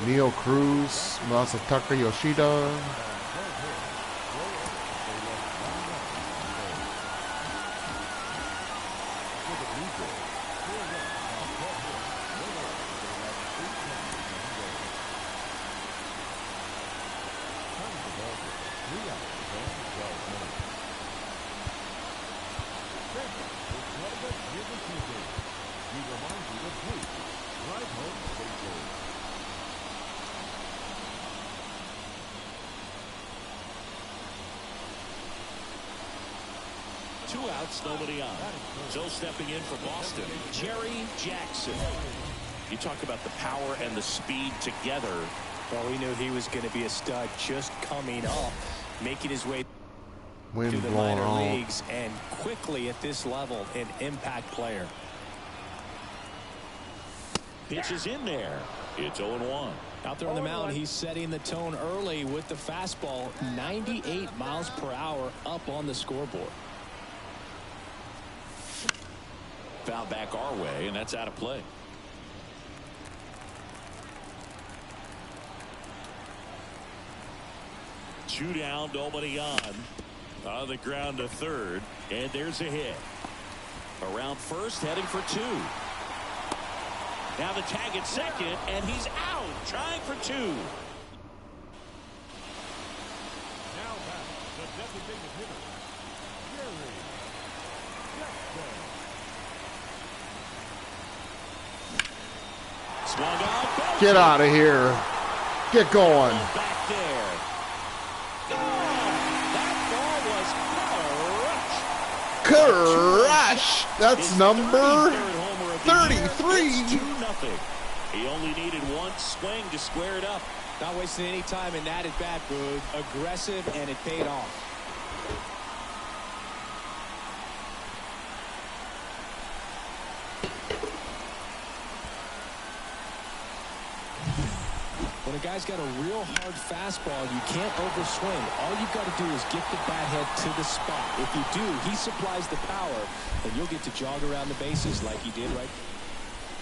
Speaker 4: Neil Cruz, Masataka Yoshida.
Speaker 1: Nobody on. So stepping in for Boston, Jerry Jackson. You talk about the power and the speed together.
Speaker 2: Well, we knew he was going to be a stud just coming up, making his way
Speaker 4: Wind
Speaker 2: to the
Speaker 4: blowing
Speaker 2: minor
Speaker 4: off.
Speaker 2: leagues, and quickly at this level, an impact player.
Speaker 1: Pitches in there. It's 0-1.
Speaker 2: Out there on the mound, he's setting the tone early with the fastball, 98 miles per hour up on the scoreboard.
Speaker 1: Foul back our way, and that's out of play. Two down, nobody on. On the ground to third, and there's a hit. Around first, heading for 2. Now the tag at second, and he's out, trying for 2.
Speaker 6: Now back, the designated hitter, Jerry Jackson.
Speaker 1: Swung out.
Speaker 4: Get out of here. Get going.
Speaker 1: Back there. That ball was
Speaker 4: Crush. That's number 33.
Speaker 1: 2-0. He only needed one swing to square it up.
Speaker 2: Not wasting any time in that at bat, Boog. Aggressive, and it paid off. When a guy's got a real hard fastball, you can't overswing. All you've got to do is get the bat head to the spot. If you do, he supplies the power, and you'll get to jog around the bases like he did right.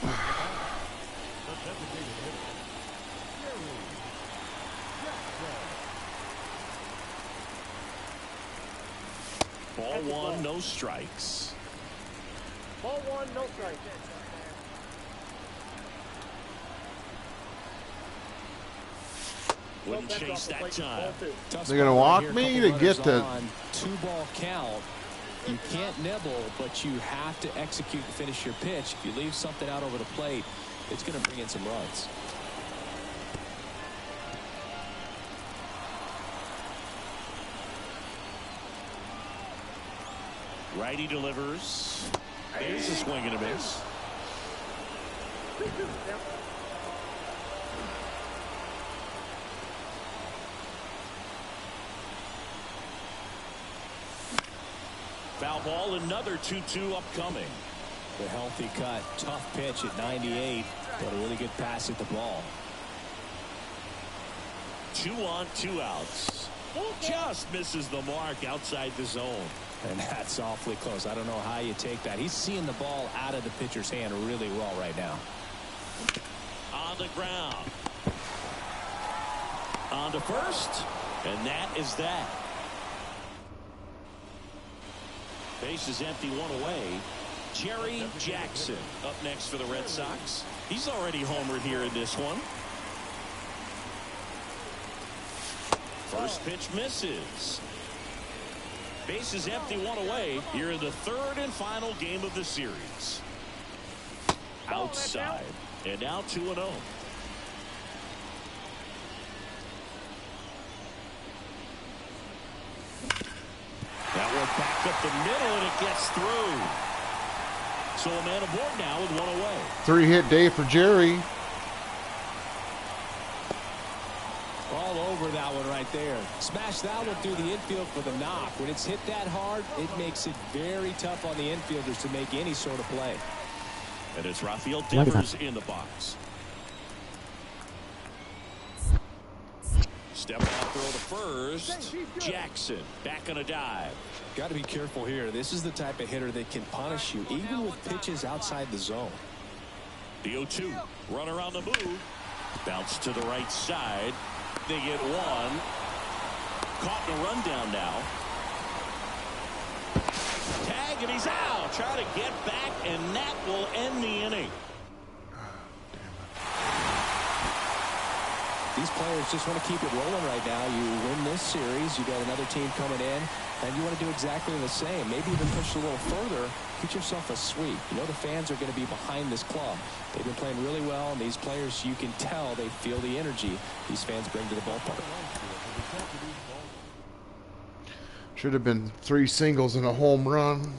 Speaker 6: The designated hitter, Jerry Jackson.
Speaker 1: Ball one, no strikes.
Speaker 7: Ball one, no strikes.
Speaker 1: Wouldn't chase that time.
Speaker 4: They're going to walk me to get the
Speaker 2: 2-ball count. You can't nibble, but you have to execute and finish your pitch. If you leave something out over the plate, it's going to bring in some runs.
Speaker 1: Righty delivers. There's a swing and a miss. Foul ball, another 2-2 upcoming.
Speaker 2: The healthy cut, tough pitch at 98, but a really good pass at the ball.
Speaker 1: 2 on, 2 outs. Just misses the mark outside the zone.
Speaker 2: And that's awfully close. I don't know how you take that. He's seeing the ball out of the pitcher's hand really well right now.
Speaker 1: On the ground. On to first. And that is that. Base is empty, 1 away. Jerry Jackson up next for the Red Sox. He's already homered here in this one. First pitch misses. Base is empty, 1 away here in the 3rd and final game of the series. Outside. And now 2-0. That one back up the middle, and it gets through. So a man aboard now with 1 away.
Speaker 4: 3-hit day for Jerry.
Speaker 2: All over that one right there. Smash that one through the infield for the knock. When it's hit that hard, it makes it very tough on the infielders to make any sort of play.
Speaker 1: And it's Rafael Devers in the box. Step off throw to first. Jackson back on a dive.
Speaker 2: Got to be careful here. This is the type of hitter that can punish you even with pitches outside the zone.
Speaker 1: The 0-2. Runner on the move. Bounce to the right side. They get 1. Caught in a rundown now. Tag, and he's out. Try to get back, and that will end the inning.
Speaker 2: These players just want to keep it rolling right now. You win this series, you got another team coming in, and you want to do exactly the same. Maybe even push a little further, get yourself a sweep. You know the fans are going to be behind this club. They've been playing really well, and these players, you can tell they feel the energy these fans bring to the ballpark.
Speaker 4: Should have been 3 singles and a home run.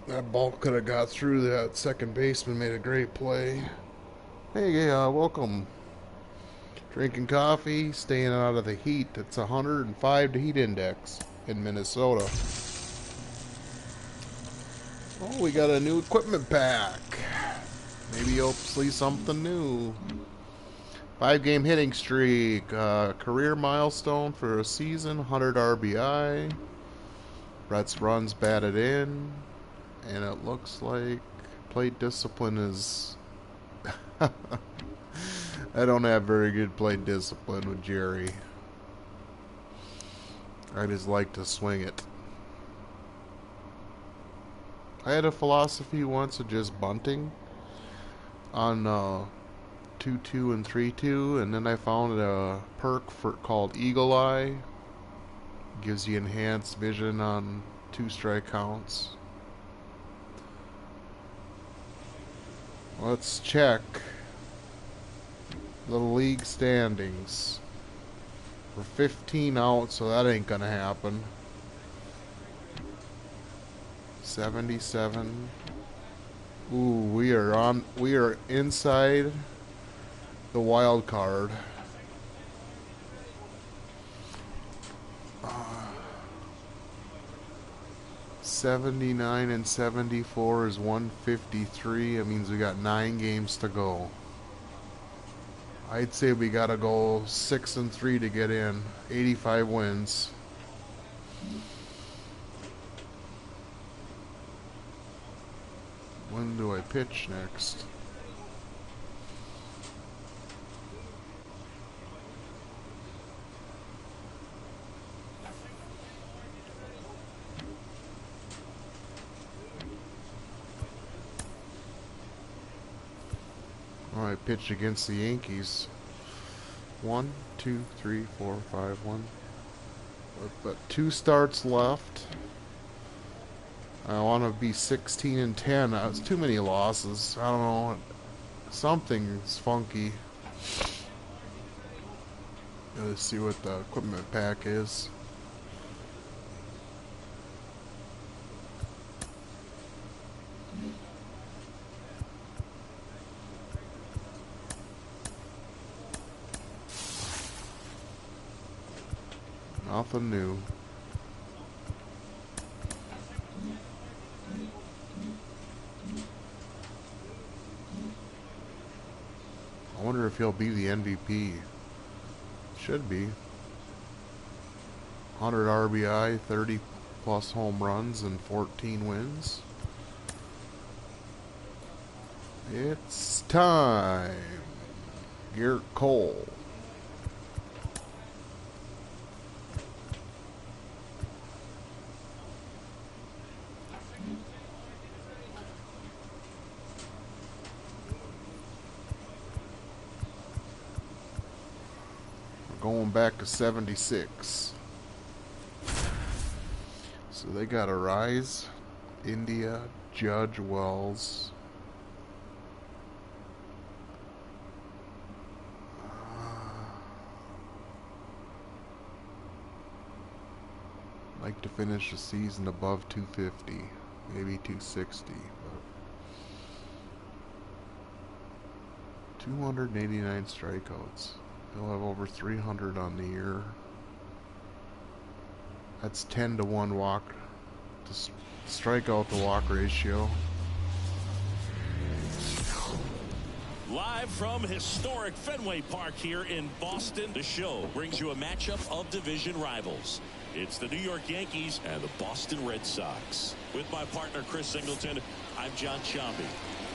Speaker 4: That ball could have got through. That second baseman made a great play. Hey, welcome. Drinking coffee, staying out of the heat. It's 105 to heat index in Minnesota. Oh, we got a new equipment pack. Maybe hopefully something new. 5-game hitting streak. Career milestone for a season. 100 RBI. Brett's runs batted in. And it looks like plate discipline is... I don't have very good plate discipline with Jerry. I just like to swing it. I had a philosophy once of just bunting on 2-2 and 3-2, and then I found a perk called Eagle Eye. Gives you enhanced vision on 2-strike counts. Let's check the league standings. We're 15 out, so that ain't gonna happen. 77. Ooh, we are inside the wild card. 79 and 74 is 153. It means we got 9 games to go. I'd say we gotta go 6 and 3 to get in. 85 wins. When do I pitch next? I pitched against the Yankees. 1, 2, 3, 4, 5, 1. But 2 starts left. I want to be 16 and 10. That's too many losses. I don't know. Something's funky. Let's see what the equipment pack is. Nothing new. I wonder if he'll be the MVP. Should be. 100 RBI, 30 plus home runs, and 14 wins. It's time. Garrett Cole. Going back to 76. So they got a Rise, India, Judge, Wells. Like to finish the season above 250, maybe 260. But 289 strikeouts. He'll have over 300 on the year. That's 10 to 1 walk to strikeout to walk ratio.
Speaker 1: Live from historic Fenway Park here in Boston, the show brings you a matchup of division rivals. It's the New York Yankees and the Boston Red Sox. With my partner Chris Singleton, I'm John Sciambi.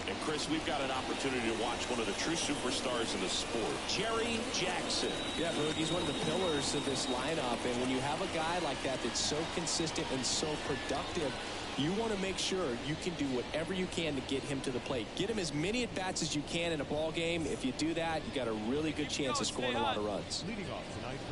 Speaker 1: And Chris, we've got an opportunity to watch one of the true superstars in the sport, Jerry Jackson.
Speaker 2: Yeah, Boog, he's one of the pillars of this lineup. And when you have a guy like that that's so consistent and so productive, you want to make sure you can do whatever you can to get him to the plate. Get him as many at-bats as you can in a ball game. If you do that, you got a really good chance of scoring a lot of runs.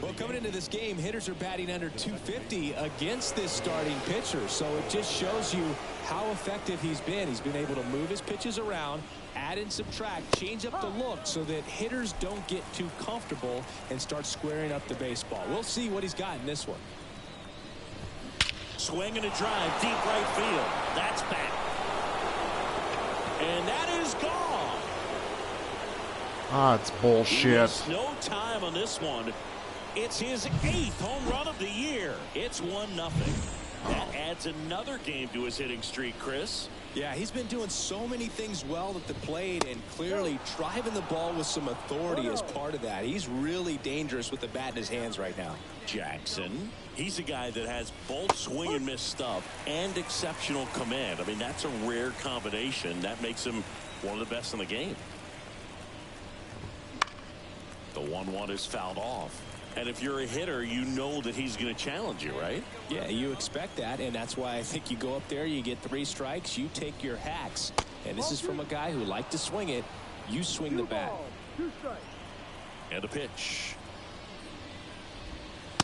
Speaker 2: Well, coming into this game, hitters are batting under 250 against this starting pitcher. So it just shows you how effective he's been. He's been able to move his pitches around, add and subtract, change up the look so that hitters don't get too comfortable and start squaring up the baseball. We'll see what he's got in this one.
Speaker 1: Swing and a drive, deep right field. That's back. And that is gone.
Speaker 4: Ah, it's bullshit.
Speaker 1: No time on this one. It's his 8th home run of the year. It's 1-0. That adds another game to his hitting streak, Chris.
Speaker 2: Yeah, he's been doing so many things well at the plate and clearly driving the ball with some authority as part of that. He's really dangerous with the bat in his hands right now.
Speaker 1: Jackson, he's a guy that has both swing and miss stuff and exceptional command. I mean, that's a rare combination. That makes him one of the best in the game. The 1-1 is fouled off. And if you're a hitter, you know that he's going to challenge you, right?
Speaker 2: Yeah, you expect that, and that's why I think you go up there, you get 3 strikes, you take your hacks. And this is from a guy who liked to swing it. You swing the bat.
Speaker 1: And a pitch.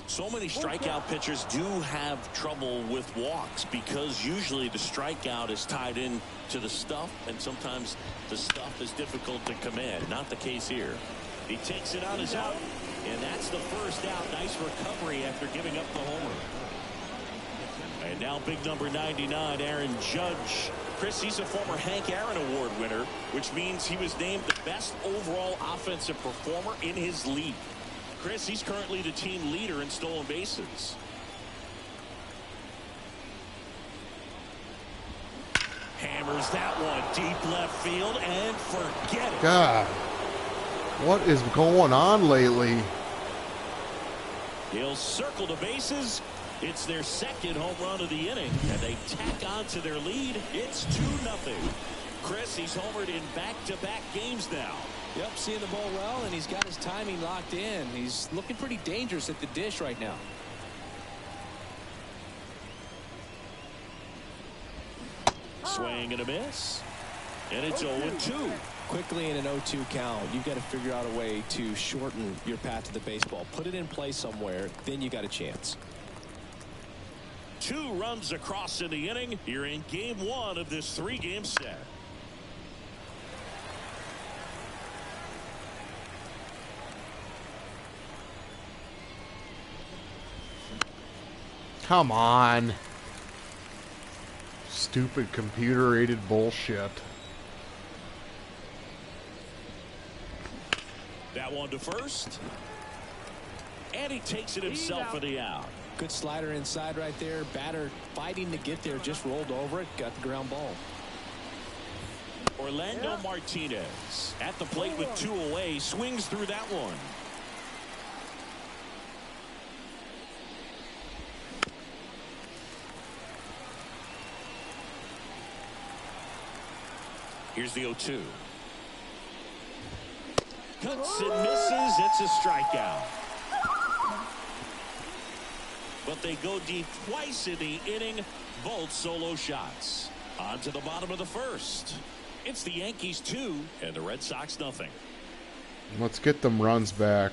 Speaker 1: So many strikeout pitchers do have trouble with walks because usually the strikeout is tied in to the stuff, and sometimes the stuff is difficult to command. Not the case here. He takes it on his out. And that's the first out. Nice recovery after giving up the homer. And now big number 99, Aaron Judge. Chris, he's a former Hank Aaron Award winner, which means he was named the best overall offensive performer in his league. Chris, he's currently the team leader in stolen bases. Hammers that one deep left field and forget it.
Speaker 4: God. What is going on lately?
Speaker 1: He'll circle the bases. It's their 2nd home run of the inning, and they tack on to their lead. It's 2-0. Chris, he's homered in back-to-back games now.
Speaker 2: Yep, seeing the ball well, and he's got his timing locked in. He's looking pretty dangerous at the dish right now.
Speaker 1: Swing and a miss. And it's 0-2.
Speaker 2: quickly in an 0-2 count, you've got to figure out a way to shorten your path to the baseball. Put it in play somewhere, then you got a chance.
Speaker 1: 2 runs across in the inning here in game 1 of this 3-game set.
Speaker 4: Come on. Stupid computer-aided bullshit.
Speaker 1: That one to first. And he takes it himself for the out.
Speaker 2: Good slider inside right there. Batter fighting to get there, just rolled over it, got the ground ball.
Speaker 1: Orlando Martinez at the plate with 2 away, swings through that one. Here's the 0-2. Cuts and misses. It's a strikeout. But they go deep twice in the inning, both solo shots. On to the bottom of the first. It's the Yankees 2 and the Red Sox nothing.
Speaker 4: Let's get them runs back.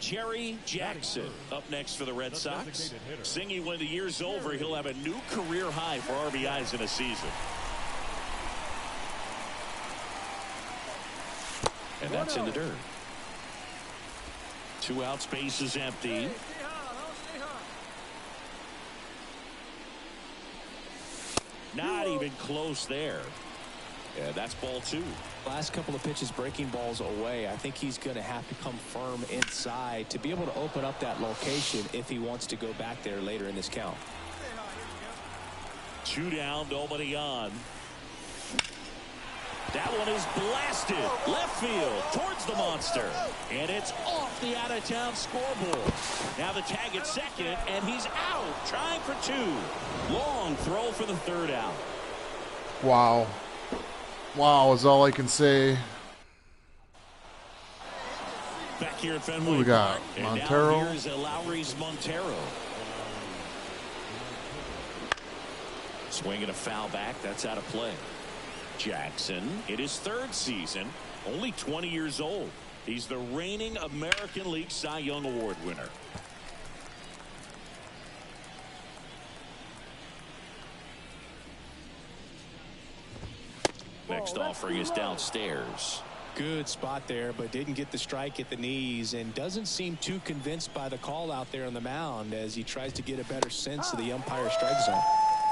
Speaker 1: Jerry Jackson up next for the Red Sox. Singy, when the year's over, he'll have a new career high for RBIs in a season. And that's in the dirt. 2 outs, base is empty. Not even close there. Yeah, that's ball 2.
Speaker 2: Last couple of pitches breaking balls away. I think he's going to have to come firm inside to be able to open up that location if he wants to go back there later in this count.
Speaker 1: 2 down, nobody on. That one is blasted left field towards the monster. And it's off the out-of-town scoreboard. Now the tag at second, and he's out, trying for 2. Long throw for the 3rd out.
Speaker 4: Wow. Wow is all I can say.
Speaker 1: Back here at Fenway.
Speaker 4: Who we got?
Speaker 1: And
Speaker 4: Montero.
Speaker 1: now here's Lowry's Montero. Swinging a foul back. That's out of play. Jackson in his 3rd season, only 20 years old. He's the reigning American League Cy Young Award winner. Next offering is downstairs.
Speaker 2: Good spot there, but didn't get the strike at the knees and doesn't seem too convinced by the call out there on the mound as he tries to get a better sense of the umpire strike zone.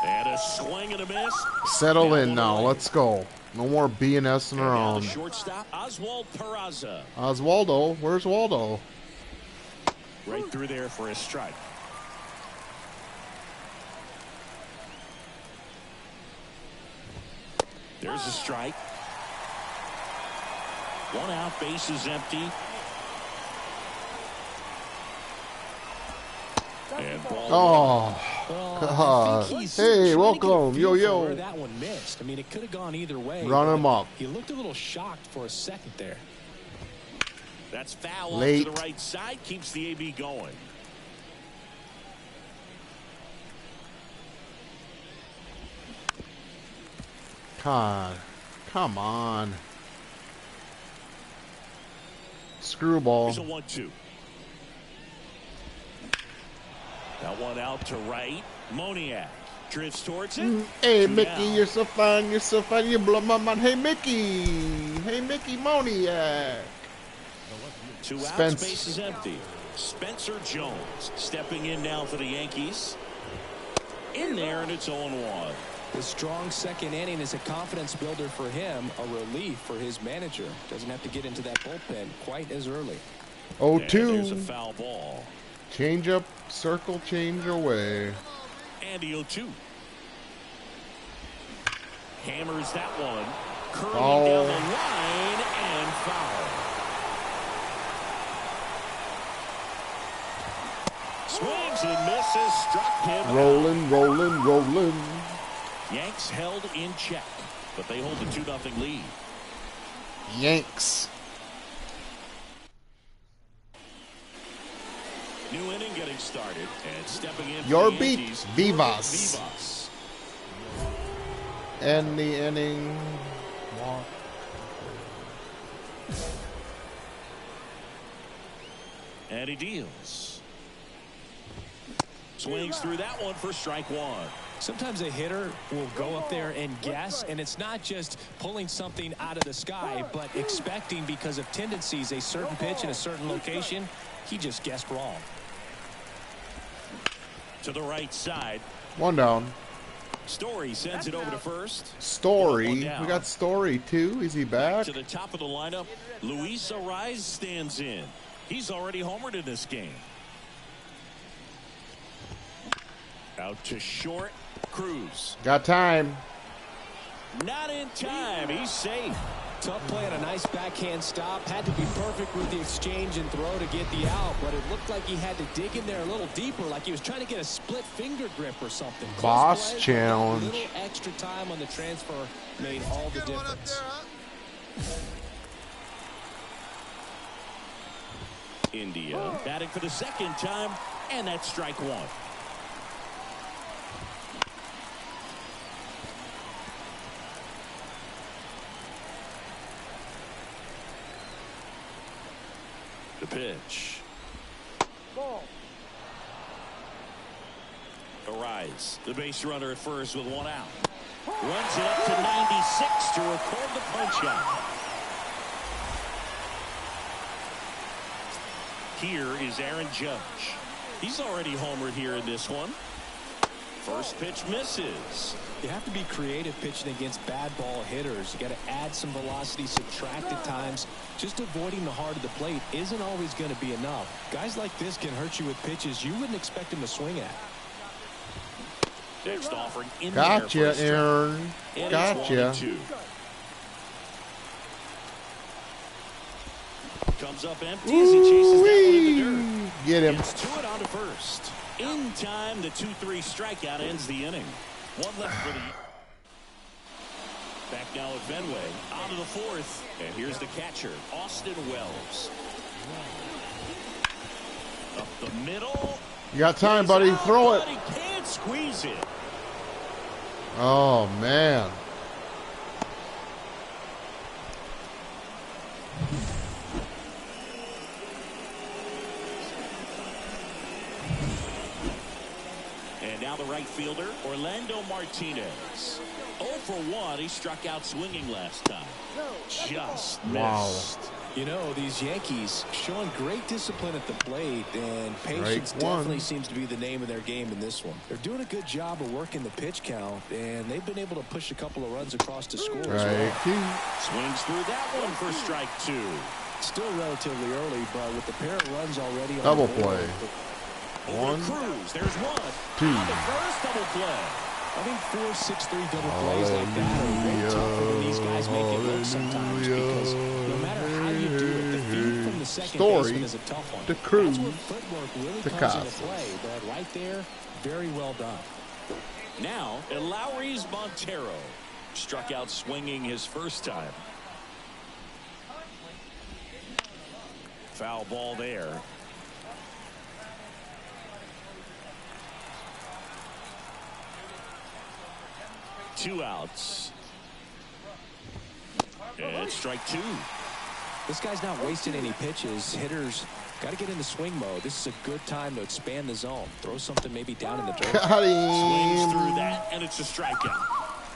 Speaker 1: And a swing and a miss.
Speaker 4: Settle in now. Let's go. No more BNSing around.
Speaker 1: Shortstop Oswald Peraza.
Speaker 4: Oswaldo. Where's Waldo?
Speaker 1: Right through there for a strike. There's a strike. 1 out, base is empty. And ball.
Speaker 4: Oh, God. Hey, welcome. Yo, yo.
Speaker 2: That one missed. I mean, it could have gone either way.
Speaker 4: Run him up.
Speaker 2: He looked a little shocked for a second there.
Speaker 1: That's foul
Speaker 4: Late.
Speaker 1: off to the right side. Keeps the AB going.
Speaker 4: God. Come on. Screwball.
Speaker 1: Here's a 1-2. That one out to right. Moniak drifts towards it.
Speaker 4: Hey,
Speaker 1: 2
Speaker 4: Mickey,
Speaker 1: down.
Speaker 4: you're so fine. You're so fine. You blow my mind. Hey, Mickey. Hey, Mickey Moniak.
Speaker 1: 2 outs,
Speaker 4: Spence.
Speaker 1: base is empty. Spencer Jones stepping in now for the Yankees. In there, and it's 0-1.
Speaker 2: The strong second inning is a confidence builder for him, a relief for his manager. Doesn't have to get into that bullpen quite as early.
Speaker 4: Oh,
Speaker 1: And there's a
Speaker 4: 2.
Speaker 1: foul ball.
Speaker 4: Change up, circle, change away.
Speaker 1: And the 0-2. Hammers that one. Curling
Speaker 4: Oh.
Speaker 1: down the line and foul. Swings and misses. Struck him.
Speaker 4: Rolling, rolling, rolling.
Speaker 1: Yanks held in check, but they hold a 2-0 lead.
Speaker 4: Yanks.
Speaker 1: New inning getting started, and stepping in for
Speaker 4: Your
Speaker 1: the
Speaker 4: beat,
Speaker 1: Yankees,
Speaker 4: Vivas.
Speaker 1: Vivas.
Speaker 4: End the inning. Walk.
Speaker 1: And he deals. Swings through that one for strike one.
Speaker 2: Sometimes a hitter will go up there and guess, and it's not just pulling something out of the sky, but expecting because of tendencies a certain pitch in a certain location. He just guessed wrong.
Speaker 1: To the right side.
Speaker 4: One down.
Speaker 1: Story sends it over to first.
Speaker 4: Story. We got Story too. Is he back?
Speaker 1: To the top of the lineup, Luis Arraez stands in. He's already homered in this game. Out to short. Cruz.
Speaker 4: Got time.
Speaker 1: Not in time. He's safe.
Speaker 2: Tough play on a nice backhand stop. Had to be perfect with the exchange and throw to get the out, but it looked like he had to dig in there a little deeper, like he was trying to get a split finger grip or something.
Speaker 4: Boss
Speaker 2: play,
Speaker 4: challenge.
Speaker 2: A little extra time on the transfer made all the difference.
Speaker 1: India batting for the second time, and that's strike one. The pitch.
Speaker 7: Ball.
Speaker 1: Arraez, the base runner at first with one out. Runs it up to 96 to record the punch out. Here is Aaron Judge. He's already homered here in this one. First pitch misses.
Speaker 2: You have to be creative pitching against bad ball hitters. You got to add some velocity, subtract at times. Just avoiding the heart of the plate isn't always going to be enough. Guys like this can hurt you with pitches you wouldn't expect them to swing at.
Speaker 1: Next offering in
Speaker 4: Gotcha,
Speaker 1: there
Speaker 4: Aaron. Gotcha.
Speaker 1: Comes up empty as he chases that one in the dirt.
Speaker 4: Get him.
Speaker 1: Gets to it on to first. In time, the 2-3 strikeout ends the inning. One left for the... Back now at Fenway. On to the fourth. And here's the catcher, Austin Wells. Up the middle.
Speaker 4: You got time, buddy. Throw it.
Speaker 1: He can't squeeze it.
Speaker 4: Oh, man.
Speaker 1: And now the right fielder, Orlando Martinez. 0 for 1. He struck out swinging last time. Just missed.
Speaker 2: You know, these Yankees showing great discipline at the plate, and patience definitely seems to be the name of their game in this one. They're doing a good job of working the pitch count, and they've been able to push a couple of runs across to score as well.
Speaker 1: Swings through that one for strike two.
Speaker 2: Still relatively early, but with the pair of runs already on
Speaker 4: Double
Speaker 2: the board,
Speaker 4: play.
Speaker 1: Over Cruz. There's one.
Speaker 4: Two.
Speaker 1: On the first double play.
Speaker 2: I think 4, 6, 3 double plays like that are very tough when these guys make it look sometimes, because no matter how you do it, the feed from the second baseman is a tough one.
Speaker 4: To Cruz.
Speaker 2: That's where footwork really
Speaker 4: To
Speaker 2: comes into
Speaker 4: Casas.
Speaker 2: play, but right there, very well done.
Speaker 1: Now, Elauris Montero struck out swinging his first time. Foul ball there. Two outs. And strike two.
Speaker 2: This guy's not wasting any pitches. Hitters got to get in the swing mode. This is a good time to expand the zone. Throw something maybe down in the dirt.
Speaker 4: Got
Speaker 1: Swings
Speaker 4: him.
Speaker 1: through that, and it's a strikeout.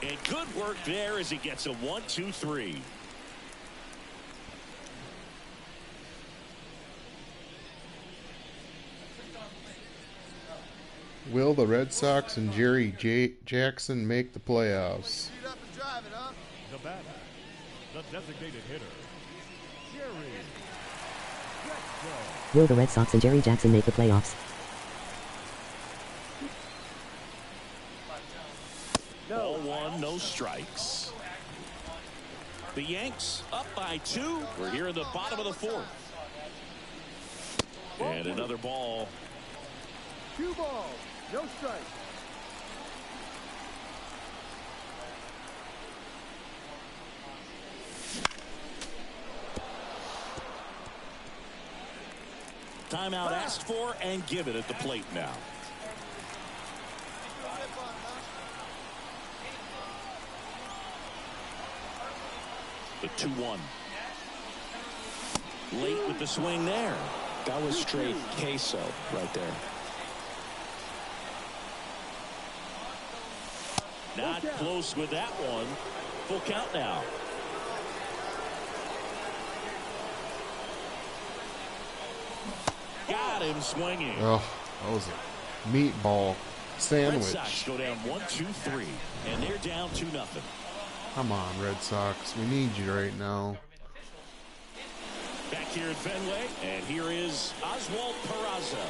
Speaker 1: And good work there as he gets a 1-2-3.
Speaker 4: Will the Red Sox and Jerry Jackson make the playoffs?
Speaker 3: Speed up and drive it, huh?
Speaker 6: The batter, the designated hitter, Jerry Jackson.
Speaker 5: Will the Red Sox and Jerry Jackson make the playoffs?
Speaker 1: Ball one, no strikes. The Yanks up by 2. We're here in the bottom of the fourth. And another ball.
Speaker 7: 2 balls, no strike.
Speaker 1: Timeout asked for and given at the plate now. The 2-1. Late with the swing there.
Speaker 2: That was straight queso right there.
Speaker 1: Not close with that one. Full count now. Got him swinging.
Speaker 4: Oh, that was a meatball
Speaker 1: Red Sox
Speaker 4: sandwich.
Speaker 1: go down 1-2-3, and they're down 2-0.
Speaker 4: Come on, Red Sox. We need you right now.
Speaker 1: Back here at Fenway, and here is Oswald Peraza.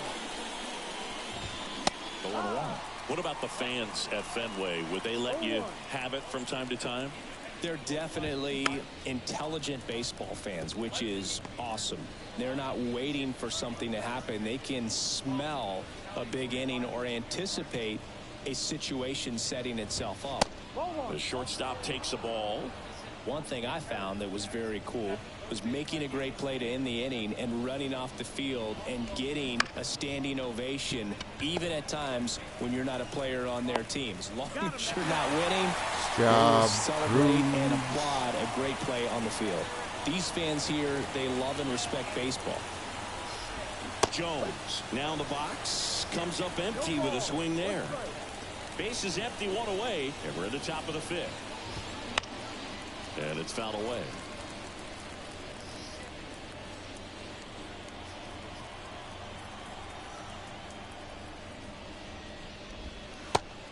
Speaker 1: The 1-1. What about the fans at Fenway? Would they let you have it from time to time?
Speaker 2: They're definitely intelligent baseball fans, which is awesome. They're not waiting for something to happen. They can smell a big inning or anticipate a situation setting itself up.
Speaker 1: The shortstop takes the ball.
Speaker 2: One thing I found that was very cool was making a great play to end the inning and running off the field and getting a standing ovation, even at times when you're not a player on their team. As long as you're not winning,
Speaker 4: Job.
Speaker 2: celebrate and applaud a great play on the field. These fans here, they love and respect baseball.
Speaker 1: Jones now in the box, comes up empty with a swing there. Base is empty, one away, and we're at the top of the 5th. And it's fouled away.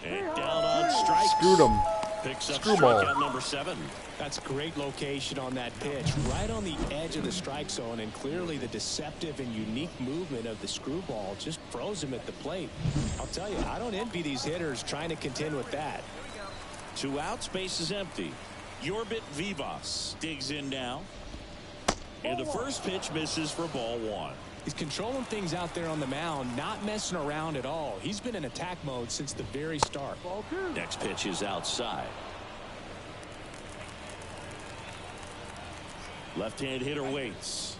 Speaker 1: And down on strikes.
Speaker 4: Screwed him.
Speaker 1: Picks up
Speaker 4: Screwball.
Speaker 1: strikeout number 7.
Speaker 2: That's great location on that pitch, right on the edge of the strike zone, and clearly the deceptive and unique movement of the screwball just froze him at the plate. I'll tell you, I don't envy these hitters trying to contend with that.
Speaker 1: 2 outs, base is empty. Yorbit Vivas digs in now. And the first pitch misses for ball 1.
Speaker 2: He's controlling things out there on the mound, not messing around at all. He's been in attack mode since the very start.
Speaker 7: Ball 2.
Speaker 1: Next pitch is outside. Left-hand hitter waits.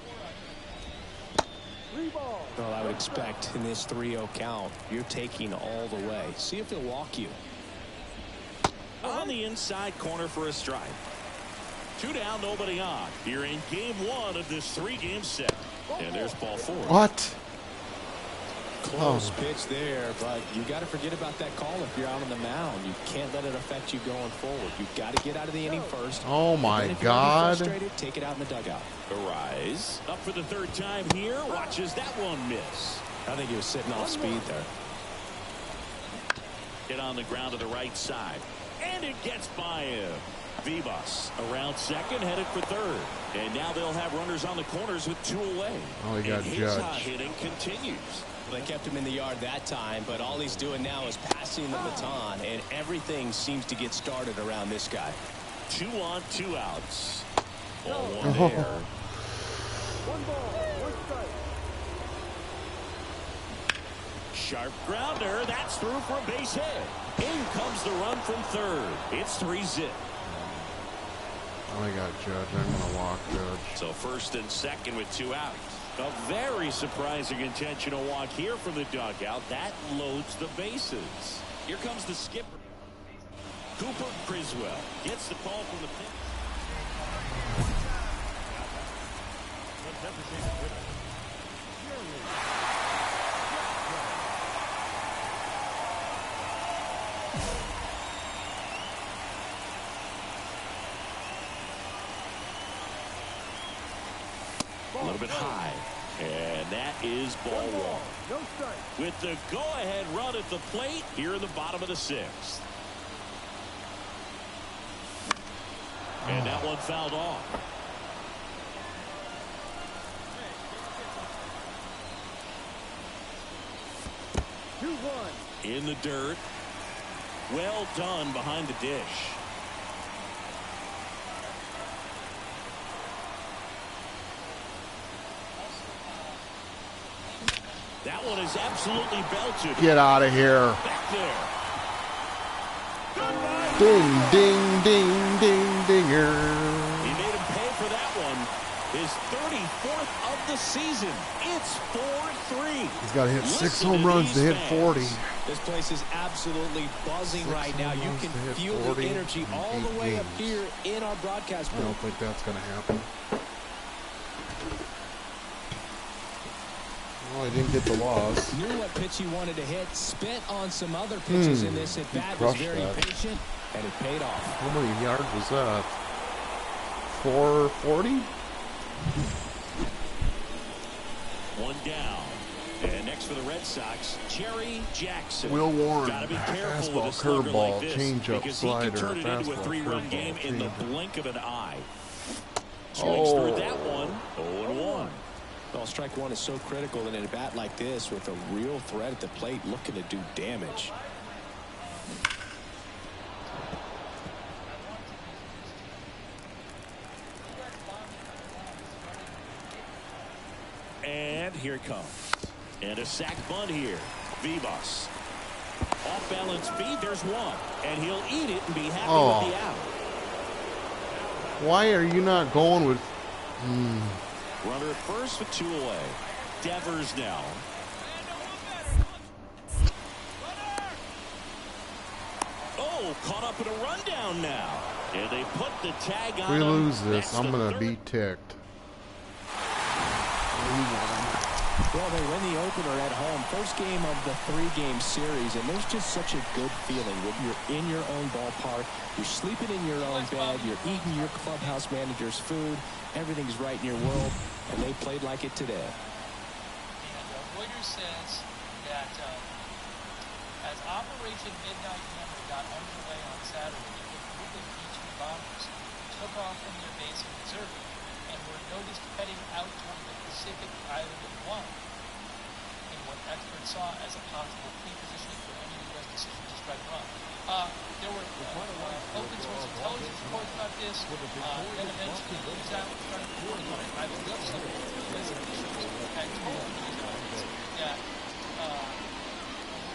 Speaker 7: 3 balls.
Speaker 2: Well, I would expect in this 3-0 count, you're taking all the way. See if he'll walk you.
Speaker 1: On the inside corner for a strike. 2 down, nobody on. Here in game 1 of this 3-game set. And there's ball 4.
Speaker 4: What?
Speaker 2: Close pitch there, but you got to forget about that call if you're out on the mound. You can't let it affect you going forward. You've got to get out of the inning first.
Speaker 4: Oh my
Speaker 2: And if
Speaker 4: God.
Speaker 2: you're frustrated, take it out in the dugout.
Speaker 1: The rise. Up for the 3rd time here. Watches that one miss.
Speaker 2: I think he was sitting off speed there.
Speaker 1: Hit on the ground to the right side. And it gets by him. Vivas around second, headed for 3rd. And now they'll have runners on the corners with 2 away.
Speaker 4: Oh, he got
Speaker 1: and his
Speaker 4: Judge.
Speaker 1: hot hitting continues.
Speaker 2: They kept him in the yard that time, but all he's doing now is passing the baton, and everything seems to get started around this guy.
Speaker 1: 2 on, 2 outs. Ball 1
Speaker 4: Oh.
Speaker 1: there.
Speaker 7: 1 ball, 1 strike.
Speaker 1: Sharp grounder. That's through for a base hit. In comes the run from 3rd. It's 3-zip.
Speaker 4: Oh, I got Judge. I'm going to walk Judge.
Speaker 1: So 1st and 2nd with 2 outs. A very surprising intentional walk here from the dugout. That loads the bases. Here comes the skipper. Cooper Criswell gets the call from the pitch.
Speaker 6: The designated hitter.
Speaker 1: A little bit high. And that is ball 1.
Speaker 7: No strike.
Speaker 1: With the go-ahead run at the plate here in the bottom of the 6th. And that one fouled off.
Speaker 7: Two, 1.
Speaker 1: In the dirt. Well done behind the dish. That one is absolutely belted.
Speaker 4: Get out of here.
Speaker 1: Back there.
Speaker 4: Ding, ding, ding, ding, dinger.
Speaker 1: He made him pay for that one. His 34th of the season. It's 4-3.
Speaker 4: He's got to hit 6 home runs to hit 40.
Speaker 2: This place is absolutely buzzing right now. You can feel the energy all the way up here in our broadcast
Speaker 4: I
Speaker 2: booth.
Speaker 4: don't think that's going to happen. Oh, he didn't get the loss.
Speaker 2: Knew what pitch he wanted to hit. Spent on some other pitches in this at bat. Was very patient, and it paid off.
Speaker 4: How many yards was that? 440?
Speaker 1: One down. And next for the Red Sox, Jerry Jackson.
Speaker 4: Will Warren.
Speaker 1: Gotta be careful
Speaker 4: Fastball,
Speaker 1: with a slugger
Speaker 4: curveball,
Speaker 1: like this,
Speaker 4: changeup,
Speaker 1: because
Speaker 4: slider,
Speaker 1: he can turn it into a
Speaker 4: fastball,
Speaker 1: 3-run
Speaker 4: curveball,
Speaker 1: game in the
Speaker 4: changeup.
Speaker 1: blink of an eye. Swings through that one. 0-1.
Speaker 2: Well, strike one is so critical in a bat like this with a real threat at the plate looking to do damage.
Speaker 1: And here it comes. And a sac bunt here. Vivas. Off balance feed. There's one. And he'll eat it and be happy with the out.
Speaker 4: Why are you not going with...
Speaker 1: Runner at first with 2 away. Devers now. Oh, caught up in a rundown now. And they put the tag on
Speaker 4: If we
Speaker 1: him.
Speaker 4: lose this,
Speaker 1: That's
Speaker 4: I'm
Speaker 1: the
Speaker 4: going to
Speaker 1: third.
Speaker 4: be ticked.
Speaker 2: Well, they win the opener at home. First game of the 3-game series, and there's just such a good feeling when you're in your own ballpark, you're sleeping in your own bed, you're eating your clubhouse manager's food, everything's right in your world, and they played like it today.
Speaker 8: And Reuters says that as Operation Midnight Hammer got underway on Saturday, a group of B-2 bombers took off from their base in Missouri and were noticed heading out toward the Pacific island of Guam in what experts saw as a possible pre-positioning for any U.S. decision to strike Guam. There were open source intelligence reports about this. Then eventually news outlets started reporting on it. I believe some U.S. officials had told news outlets that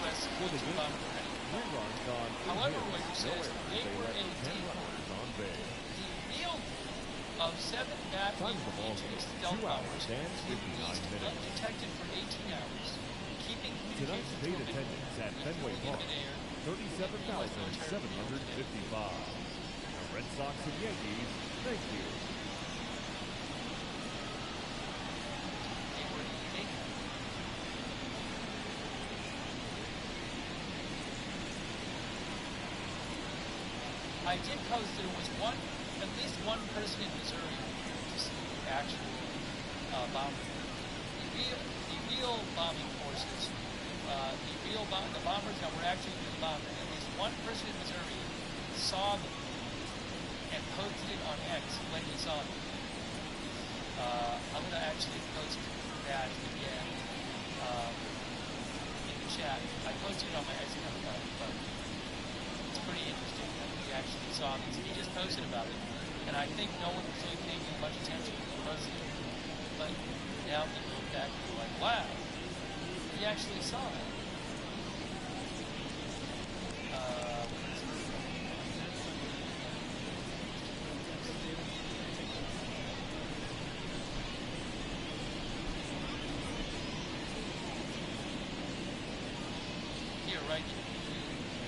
Speaker 8: U.S. B-2 bombers were heading to Guam. However, Reuters says they were a real of 7 Batman B-2 stealth bombers were released undetected for 18 hours, keeping
Speaker 6: Tonight's
Speaker 8: communications
Speaker 6: paid
Speaker 8: open
Speaker 6: attendance at Fenway
Speaker 8: in
Speaker 6: Park,
Speaker 8: midair.
Speaker 6: 37,755. The Red Sox and Yankees, thank you.
Speaker 8: They were taken. I did post that it was at least one person in Missouri to see the actual bombing. The real bombing forces, the bombers that were actually doing bombing, at least one person in Missouri saw them and posted it on X when he saw them. I'm going to actually post that again in the chat. I posted it on my X account, but it's pretty interesting that he actually saw these. He just posted about it, and I think no one was really paying much attention to the posting. But now people look back and go like, wow, he actually saw it. Here, right here.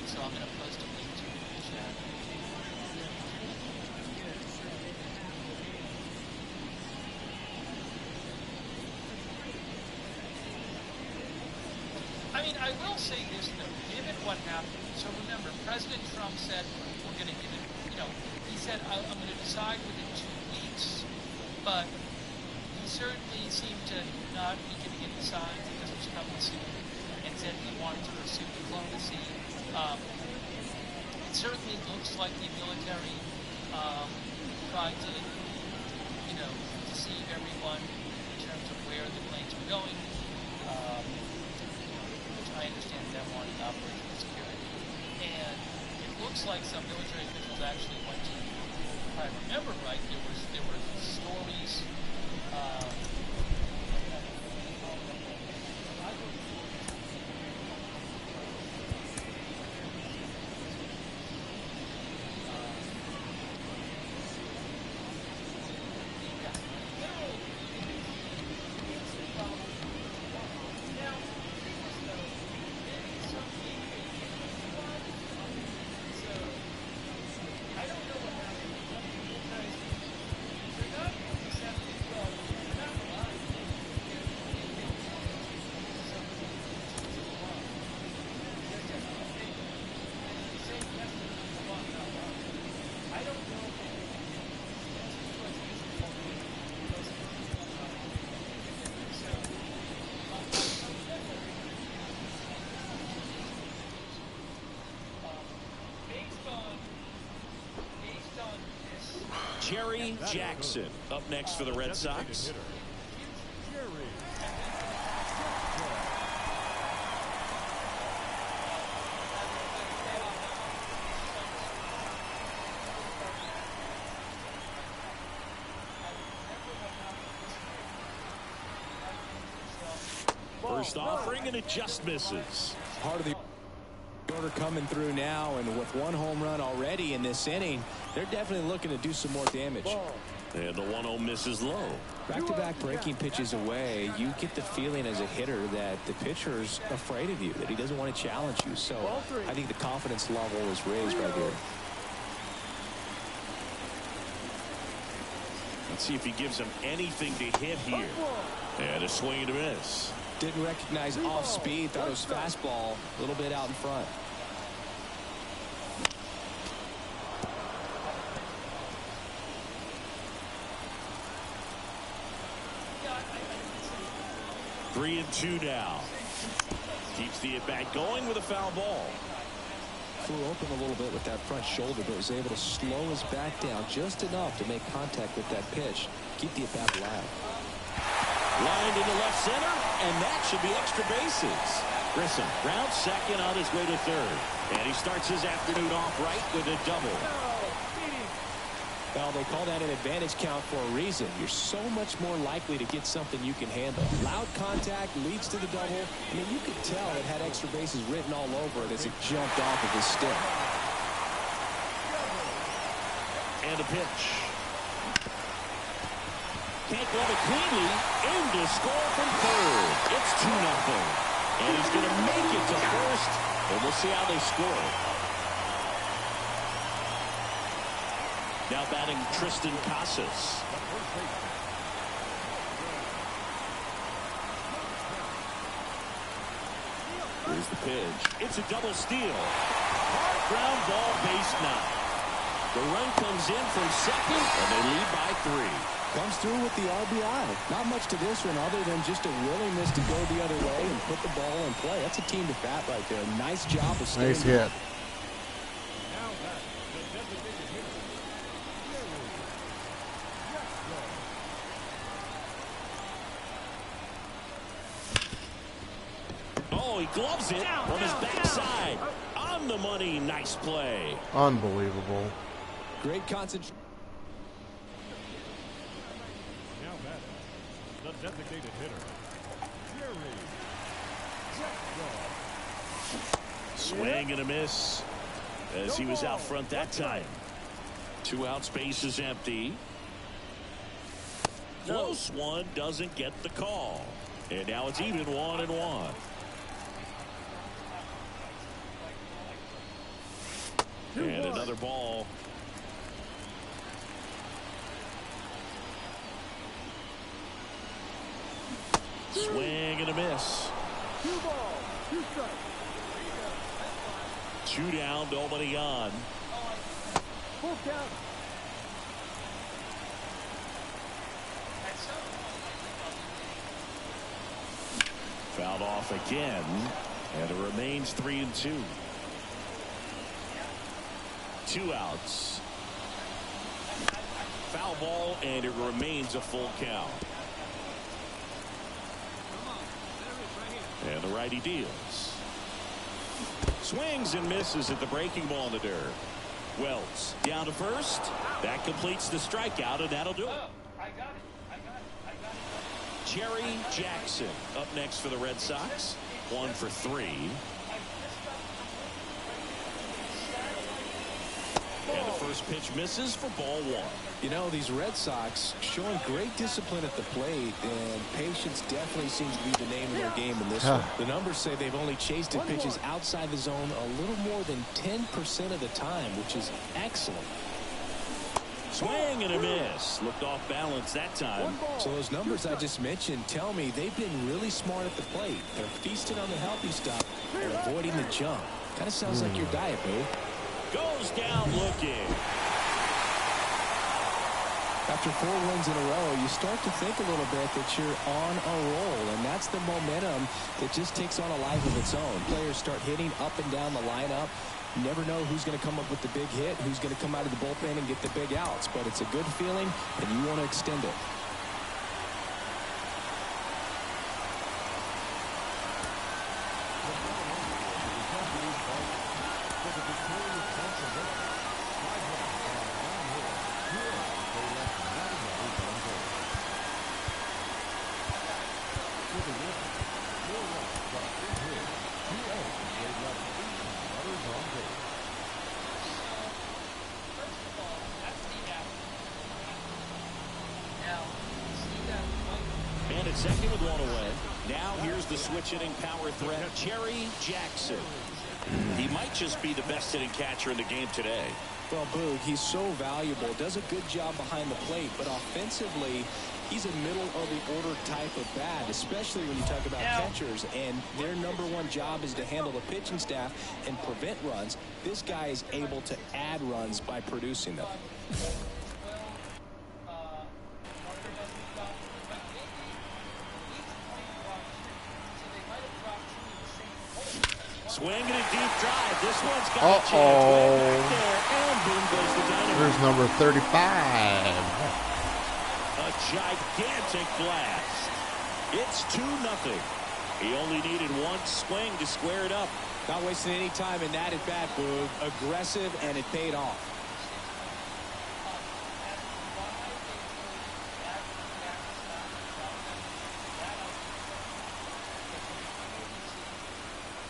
Speaker 8: So I'm going to post a link to it in the chat. I mean, I will say this, though, given what happened. So remember, President Trump said, we're going to give it, he said, I'm going to decide within 2 weeks. But he certainly seemed to not be giving any signs because it was coming soon, and said he wanted to pursue diplomacy. It certainly looks like the military tried to, deceive everyone in terms of where the planes were going. I understand them wanting operational security. And it looks like some military officials actually went to, if I remember right, there were stories.
Speaker 1: Jerry Jackson up next for the Red Sox. First offering, and it just misses.
Speaker 2: Part of the order coming through now, and with one home run already in this inning, they're definitely looking to do some more damage.
Speaker 1: And the 1-0 misses low.
Speaker 2: Back-to-back breaking pitches away, you get the feeling as a hitter that the pitcher's afraid of you, that he doesn't want to challenge you. So I think the confidence level is raised right here.
Speaker 1: Let's see if he gives him anything to hit here. And a swing and a miss.
Speaker 2: Didn't recognize off speed, thought it was fastball, a little bit out in front.
Speaker 1: Three and two now. Keeps the at-bat going with a foul ball.
Speaker 2: Flew open a little bit with that front shoulder, but was able to slow his back down just enough to make contact with that pitch. Keep the at-bat alive.
Speaker 1: Lined into left center, and that should be extra bases. Grissom rounds second on his way to third. And he starts his afternoon off right with a double.
Speaker 2: Well, they call that an advantage count for a reason. You're so much more likely to get something you can handle. Loud contact leads to the double. I mean, you could tell it had extra bases written all over it as it jumped off of his stick.
Speaker 1: And a pitch. Can't glove it cleanly. In to score from third. It's 2-0. And he's going to make it to first. And we'll see how they score. Now batting Tristan Casas. Here's the pitch. It's a double steal. Hard ground ball, base knock. The run comes in from second, and they lead by 3.
Speaker 2: Comes through with the RBI. Not much to this one other than just a willingness to go the other way and put the ball in play. That's a team to bat right there. Nice job of staying.
Speaker 4: Nice hit.
Speaker 1: Oh, he gloves it from his backside. On the money. Nice play.
Speaker 4: Unbelievable.
Speaker 2: Great concentration.
Speaker 6: The designated hitter, Jerry Jackson.
Speaker 1: Swing and a miss as he was out front that time. 2 outs, base is empty. Close one, doesn't get the call. And now it's even 1-1. And another ball. Swing and a miss.
Speaker 7: 2 balls, 2 strikes.
Speaker 1: 2 down, nobody on.
Speaker 7: Full count.
Speaker 1: Fouled off again, and it remains 3-2. 2 outs. Foul ball, and it remains a full count. And the righty deals. Swings and misses at the breaking ball in the dirt. Wells down to first. That completes the strikeout, and that'll do it. Jerry Jackson up next for the Red Sox. 1 for 3. And the first pitch misses for ball 1.
Speaker 2: You know, these Red Sox showing great discipline at the plate, and patience definitely seems to be the name of their game in this one. The numbers say they've only chased at pitches outside the zone a little more than 10% of the time, which is excellent.
Speaker 1: Swing and a miss. Looked off balance that time.
Speaker 2: So those numbers I just mentioned tell me they've been really smart at the plate. They're feasting on the healthy stuff and avoiding the junk. Kind of sounds like your diet, boo.
Speaker 1: Goes down looking.
Speaker 2: After 4 wins in a row, you start to think a little bit that you're on a roll, and that's the momentum that just takes on a life of its own. Players start hitting up and down the lineup. You never know who's going to come up with the big hit, who's going to come out of the bullpen and get the big outs. But it's a good feeling, and you want to extend it.
Speaker 1: And it's second with one away. Now here's the switch hitting power threat, Jerry Jackson. He might just be the best hitting catcher in the game today.
Speaker 2: Well, Boog, he's so valuable, does a good job behind the plate, but offensively, he's a middle-of-the-order type of bat, especially when you talk about catchers, and their #1 job is to handle the pitching staff and prevent runs. This guy is able to add runs by producing them.
Speaker 1: Swing and a deep drive. This one's got a chance. Way back there, and boom goes the dynamite.
Speaker 4: There's number 35.
Speaker 1: A gigantic blast. It's 2-0. He only needed one swing to square it up.
Speaker 2: Not wasting any time in that at bat, Boog. Aggressive, and it paid off.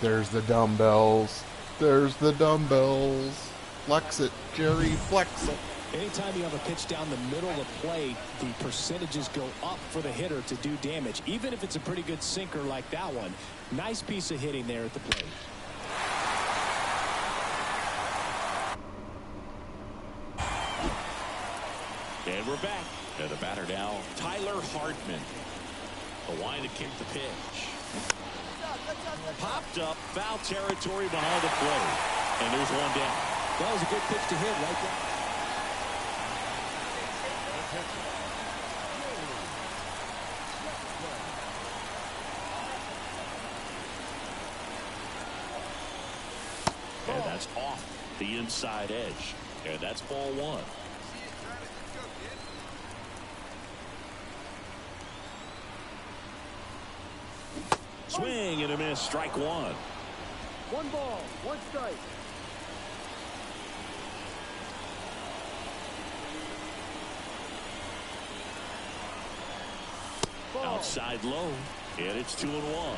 Speaker 4: There's the dumbbells. There's the dumbbells. Flex it, Jerry, flex it.
Speaker 2: Anytime you have a pitch down the middle of the plate, the percentages go up for the hitter to do damage, even if it's a pretty good sinker like that one. Nice piece of hitting there at the plate.
Speaker 1: And we're back. And the batter now, Tyler Hartman. The line to kick the pitch. Popped up, foul territory behind the plate. And there's one down.
Speaker 2: That was a good pitch to hit right there.
Speaker 1: And that's off the inside edge. And that's ball one. Swing and a miss, strike one.
Speaker 7: 1 ball, 1 strike. Ball.
Speaker 1: Outside low, and it's 2-1.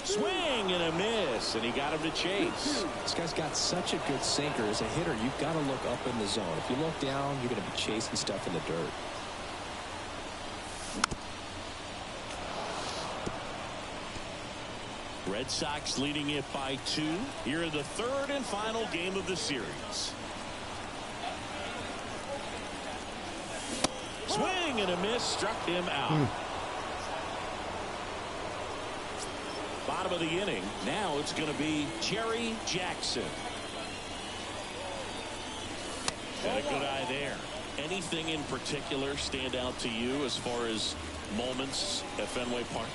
Speaker 1: Swing and a miss, and he got him to chase.
Speaker 2: This guy's got such a good sinker. As a hitter, you've got to look up in the zone. If you look down, you're going to be chasing stuff in the dirt.
Speaker 1: Red Sox leading it by 2 here in the third and final game of the series. Swing and a miss, struck him out. Bottom of the inning. Now it's going to be Jerry Jackson. And a good eye there. Anything in particular stand out to you as far as moments at Fenway Park?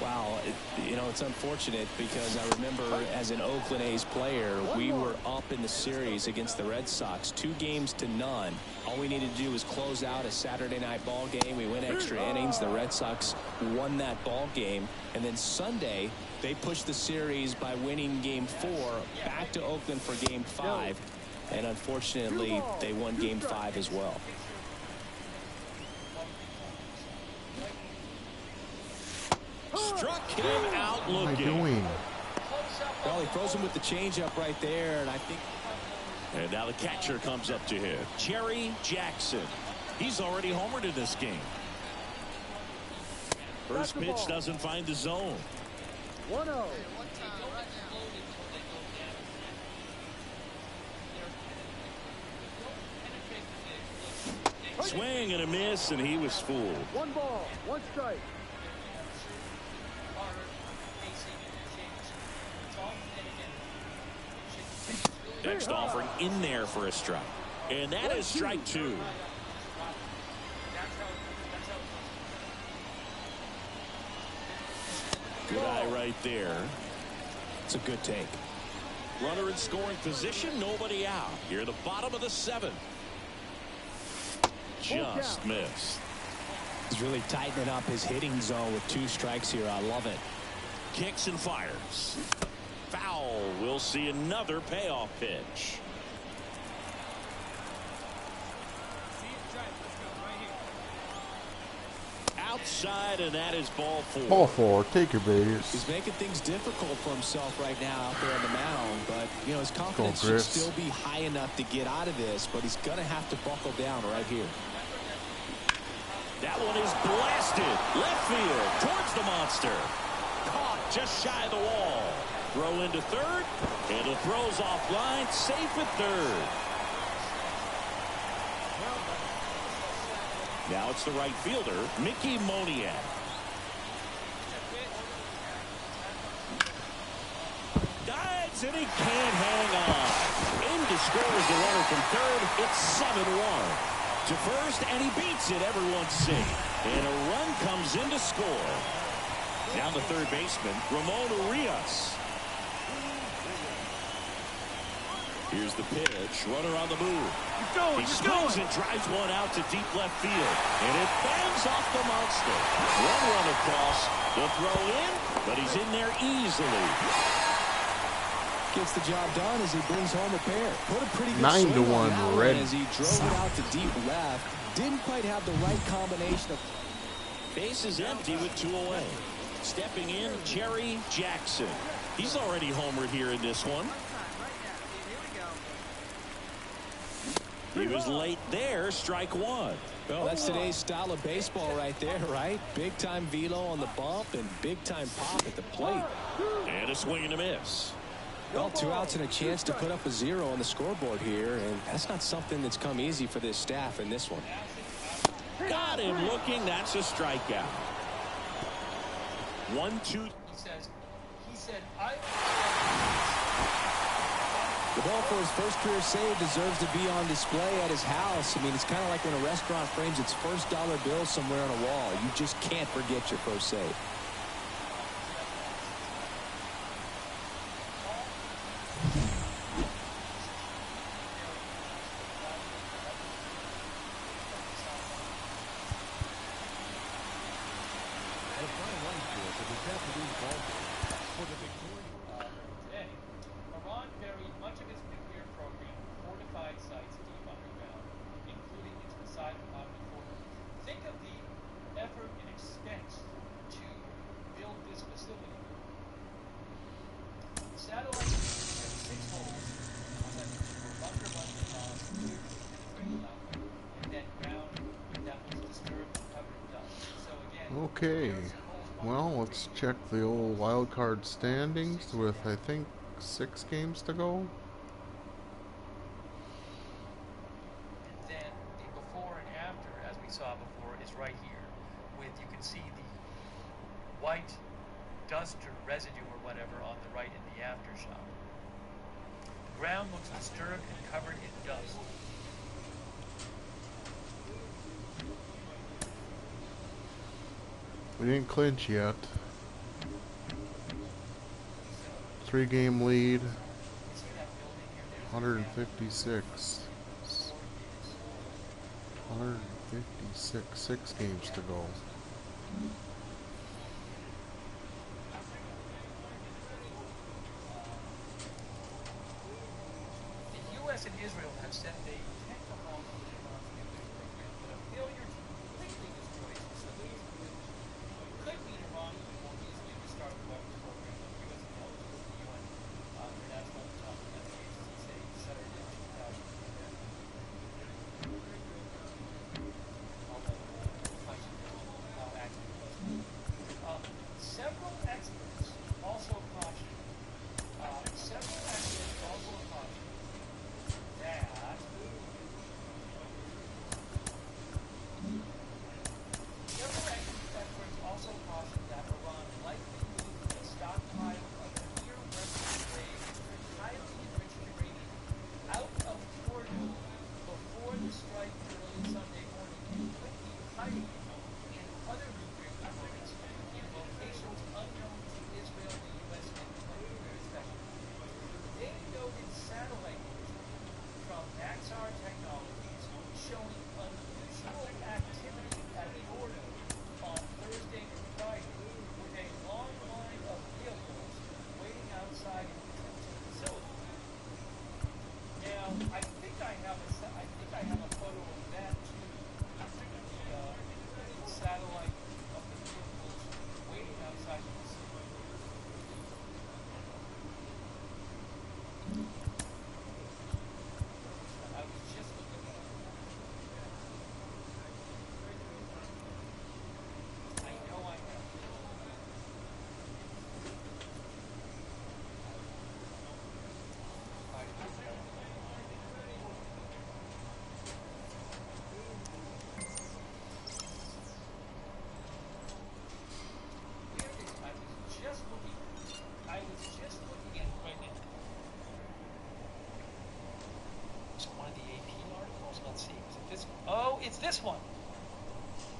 Speaker 2: Wow, it's unfortunate because I remember as an Oakland A's player, we were up in the series against the Red Sox, 2-0. All we needed to do was close out a Saturday night ball game. We went extra innings. The Red Sox won that ball game. And then Sunday, they pushed the series by winning Game 4 back to Oakland for Game 5. And unfortunately, they won Game 5 as well.
Speaker 1: Struck him out looking.
Speaker 4: What am I doing?
Speaker 2: Well, he froze him with the changeup right there, and I think.
Speaker 1: And now the catcher comes up to hit. Jerry Jackson. He's already homered in this game. First pitch doesn't find the zone.
Speaker 7: 1-0.
Speaker 1: Swing and a miss, and he was fooled.
Speaker 7: 1 ball, 1 strike.
Speaker 1: Next offering in there for a strike. And that is strike 2. Good eye right there.
Speaker 2: It's a good take.
Speaker 1: Runner in scoring position, nobody out. Here at the bottom of the 7th. Just missed.
Speaker 2: He's really tightening up his hitting zone with 2 strikes here. I love it.
Speaker 1: Kicks and fires. Foul. We'll see another payoff pitch. Outside, and that is ball 4.
Speaker 4: Ball 4. Take your base.
Speaker 2: He's making things difficult for himself right now out there on the mound, but you know his confidence should still be high enough to get out of this, but he's gonna have to buckle down right here.
Speaker 1: That one is blasted left field towards the monster. Caught just shy of the wall. Throw into third, and the throw's offline. Safe at third. Now it's the right fielder, Mickey Moniak. Dives, and he can't hang on. In to score is the runner from third. It's 7-1. To first, and he beats it. Everyone's safe. And a run comes in to score. Down the third baseman, Ramon Urias. Here's the pitch. Runner on the move. He swings and drives one out to deep left field. And it bangs off the monster. One run across. The throw in, but he's in there easily.
Speaker 2: Gets the job done as he brings home a pair. Put a pretty good
Speaker 4: 9-1 Red
Speaker 2: as he drove it out to deep left. Didn't quite have the right combination of.
Speaker 1: Base is empty with 2 away. Stepping in, Jerry Jackson. He's already homered here in this one. He was late there, strike 1.
Speaker 2: Well, that's today's style of baseball right there, right? Big-time velo on the bump and big-time pop at the plate.
Speaker 1: And a swing and a miss.
Speaker 2: Well, 2 outs and a chance to put up a 0 on the scoreboard here, and that's not something that's come easy for this staff in this one.
Speaker 1: Got him looking. That's a strikeout. 1-2.
Speaker 8: He said,
Speaker 2: The ball for his first career save deserves to be on display at his house. I mean, it's kind of like when a restaurant frames its first dollar bill somewhere on a wall. You just can't forget your first save.
Speaker 4: Okay, well, let's check the old wild card standings with, I think, 6 games to go.
Speaker 8: And then the before and after, as we saw before, is right here. With, you can see the white dust or residue or whatever on the right in the after shot. The ground looks disturbed and covered in dust.
Speaker 4: We didn't clinch yet. 3-game lead. 156. 156. 6 games to go.
Speaker 8: The U.S. and Israel have said they intend to halt the Iran's nuclear program, but a failure to completely destroy its facilities could lead Iran to more easily restart the weapons program of U.S. intelligence and the UN International Atomic Energy Agency say Saturday, 2000. Several experts also caution that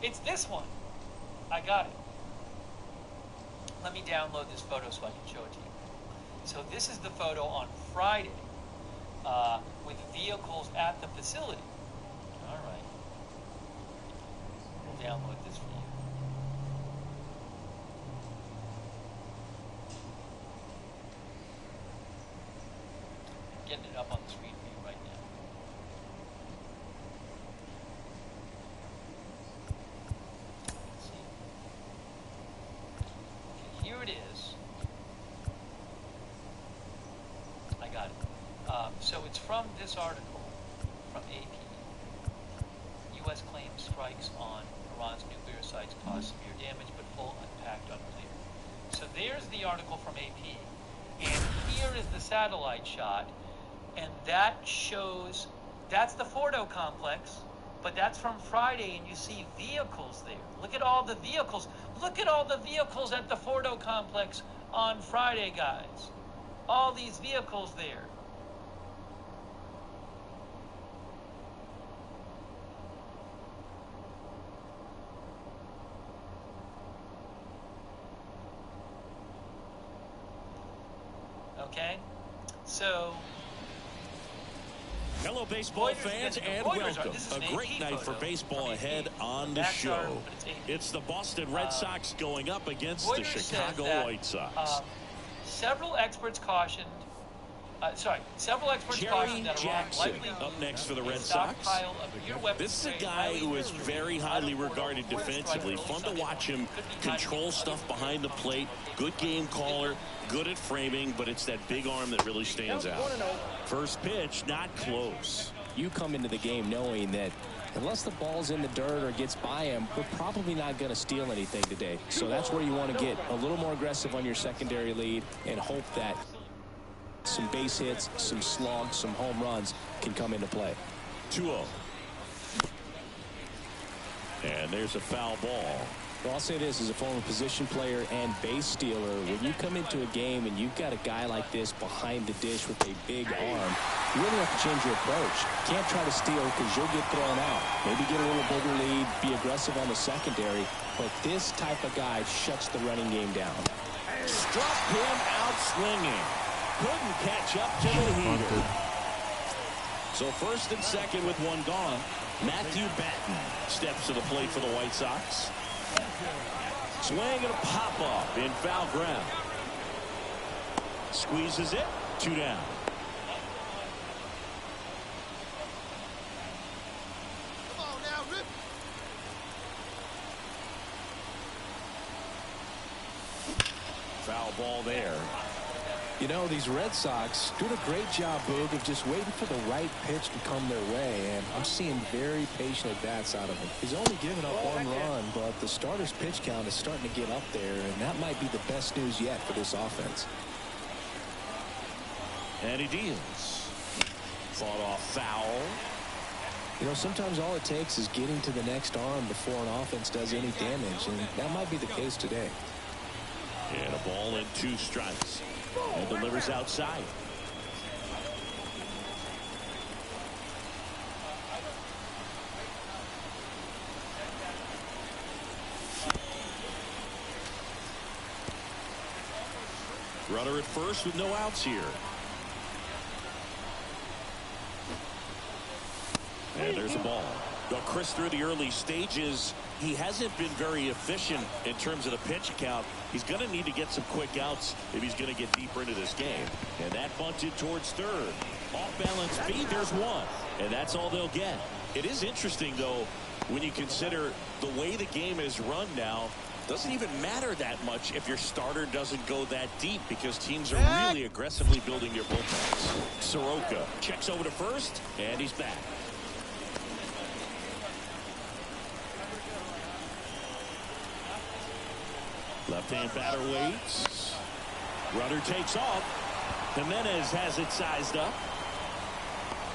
Speaker 8: It's this one. I got it. Let me download this photo so I can show it to you. So this is the photo on Friday with vehicles at the facility. All right. We'll download this for you. I'm getting it up on the screen for you right now. Let's see. Okay, here it is. I got it. So it's from this article from AP. U.S. claims strikes on Iran's nuclear sites caused severe damage, but full impact unclear. So there's the article from AP, and here is the satellite shot, and that shows, that's the Fordo complex, but that's from Friday, and you see vehicles there. Look at all the vehicles. Look at all the vehicles at the Fordo complex on Friday, guys. All these vehicles there. Okay, so
Speaker 1: Hello, baseball fans, and welcome. A great night for baseball ahead on the show. It's the Boston Red Sox going up against the Chicago White Sox.
Speaker 8: Several experts cautioned. Several experts cautioned that Iran likely
Speaker 1: up next for the Red Sox. This is a guy who is very highly regarded defensively. Fun to watch him control stuff behind the plate. Good game caller, good at framing, but it's that big arm that really stands out. First pitch, not close.
Speaker 2: You come into the game knowing that unless the ball's in the dirt or gets by him, we're probably not going to steal anything today. So that's where you want to get a little more aggressive on your secondary lead and hope that some base hits, some slugs, some home runs can come into play.
Speaker 1: 2-0. And there's a foul ball.
Speaker 2: Well, I'll say this as a former position player and base stealer, when you come into a game and you've got a guy like this behind the dish with a big arm, you really have to change your approach. Can't try to steal because you'll get thrown out. Maybe get a little bigger lead, be aggressive on the secondary, but this type of guy shuts the running game down.
Speaker 1: Struck him out swinging. Couldn't catch up to the heater. So first and second with one gone. Matthew Batten steps to the plate for the White Sox. Swing and a pop-up in foul ground. Squeezes it. 2 down.
Speaker 3: Come on now, Rip.
Speaker 1: Foul ball there.
Speaker 2: You know, these Red Sox doing a great job, Boog, of just waiting for the right pitch to come their way, and I'm seeing very patient at-bats out of him. He's only given up one run, but the starter's pitch count is starting to get up there, and that might be the best news yet for this offense.
Speaker 1: And he deals. Fought off foul.
Speaker 2: You know, sometimes all it takes is getting to the next arm before an offense does any damage, and that might be the case today.
Speaker 1: And a ball and 2 strikes. And delivers outside. Runner at first with no outs here. And there's a ball. Well, Chris, through the early stages, he hasn't been very efficient in terms of the pitch count. He's going to need to get some quick outs if he's going to get deeper into this game. And that bunted towards third. Off-balance feed, there's one. And that's all they'll get. It is interesting, though, when you consider the way the game is run now. Doesn't even matter that much if your starter doesn't go that deep because teams are really aggressively building their bullpens. Soroka checks over to first, and he's back. Left-hand batter waits. Runner takes off. Jimenez has it sized up.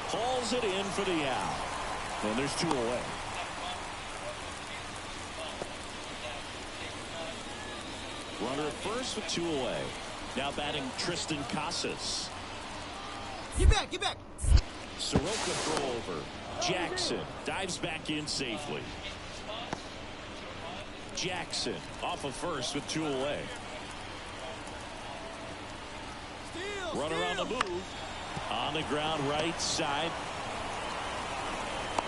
Speaker 1: Hauls it in for the out. And there's 2 away. Runner at first with 2 away. Now batting Tristan Casas.
Speaker 3: Get back, get back.
Speaker 1: Soroka throw over. Jackson dives back in safely. Jackson off of first with 2 away. Runner on the move. On the ground right side.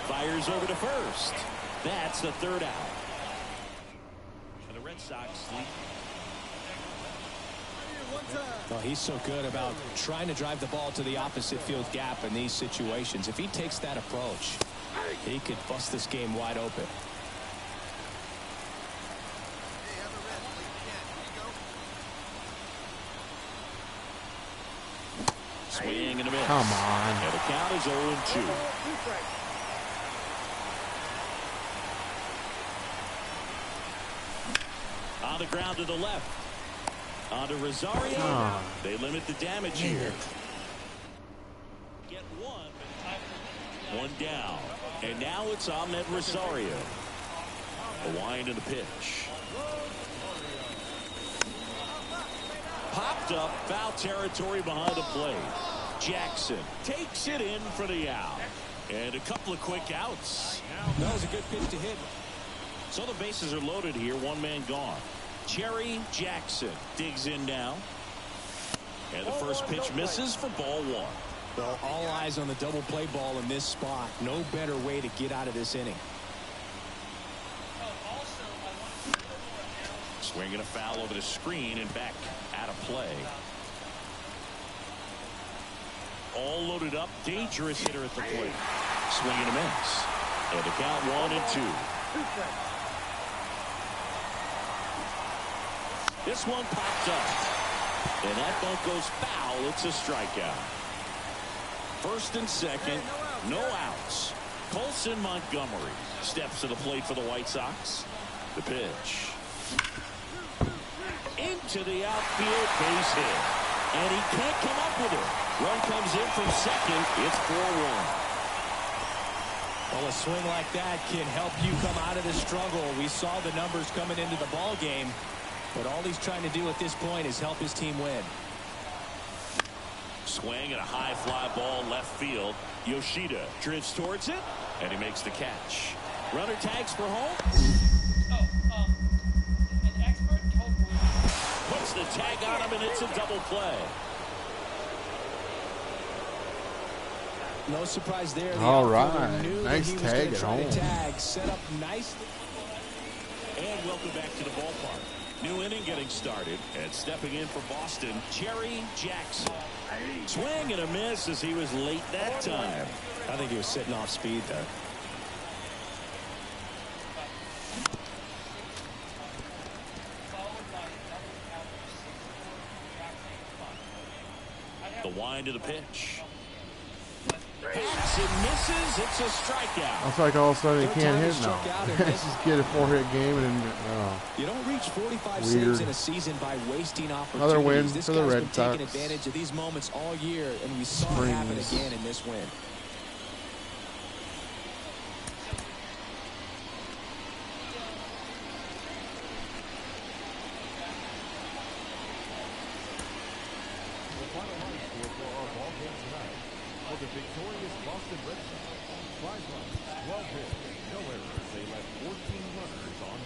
Speaker 1: Fires over to first. That's the 3rd out. And the Red Sox lead.
Speaker 2: Well, he's so good about trying to drive the ball to the opposite field gap in these situations. If he takes that approach, he could bust this game wide open.
Speaker 1: Swing and a miss.
Speaker 4: Come on.
Speaker 1: And the count is 0-2. On the ground to the left. On to Rosario.
Speaker 4: Oh.
Speaker 1: They limit the damage here. Get one. One down. And now it's Ahmed Rosario. A wind and a pitch. Popped up. Foul territory behind the plate. Jackson takes it in for the out. And a couple of quick outs.
Speaker 2: That was a good pitch to hit.
Speaker 1: So the bases are loaded here. 1 man gone. Cherry Jackson digs in now. And the first pitch misses for ball 1.
Speaker 2: Well, all eyes on the double play ball in this spot. No better way to get out of this inning.
Speaker 1: Swinging a foul over the screen and back out of play. All loaded up. Dangerous hitter at the plate. Swing and a miss. And the count 1-2. This one popped up. And that bunt goes foul. It's a strikeout. First and second. No outs. Colson Montgomery steps to the plate for the White Sox. The pitch. Into the outfield, base hit. And he can't come up with it. Run comes in from second. It's 4-1.
Speaker 2: Well, a swing like that can help you come out of the struggle. We saw the numbers coming into the ball game. But all he's trying to do at this point is help his team win.
Speaker 1: Swing and a high fly ball left field. Yoshida drifts towards it, and he makes the catch. Runner tags for home.
Speaker 8: An expert told me.
Speaker 1: Puts the tag on him, and it's a double play.
Speaker 2: No surprise there. The
Speaker 4: All
Speaker 2: outfielder
Speaker 4: right.
Speaker 2: knew that
Speaker 4: Nice
Speaker 2: he was
Speaker 4: tag
Speaker 2: gonna
Speaker 4: at
Speaker 2: try to
Speaker 4: home.
Speaker 2: tag, set up nicely.
Speaker 1: And welcome back to the ballpark. New inning getting started, and stepping in for Boston, Cherry Jackson. Swing and a miss as he was late that time.
Speaker 2: I think he was sitting off speed there.
Speaker 1: The wind of the pitch. Hits and misses. It's a strikeout.
Speaker 4: It's like all of a sudden he
Speaker 2: Third
Speaker 4: can't
Speaker 2: time
Speaker 4: hit
Speaker 2: he
Speaker 4: now.
Speaker 2: struck out in
Speaker 4: Let's
Speaker 2: this.
Speaker 4: just get a 4-hit game and
Speaker 2: You don't reach 45
Speaker 4: Weird.
Speaker 2: saves in a season by wasting opportunities.
Speaker 4: Another win
Speaker 2: This
Speaker 4: for the
Speaker 2: guy's
Speaker 4: Red
Speaker 2: been
Speaker 4: Sox.
Speaker 2: taking advantage of these moments all year, and we saw it happen
Speaker 4: Springs.
Speaker 2: again in this win.
Speaker 6: The final line score for our ball game tonight. For the victorious Boston Red Sox, 5 runs, 12 hits, no errors. They left 14 runners on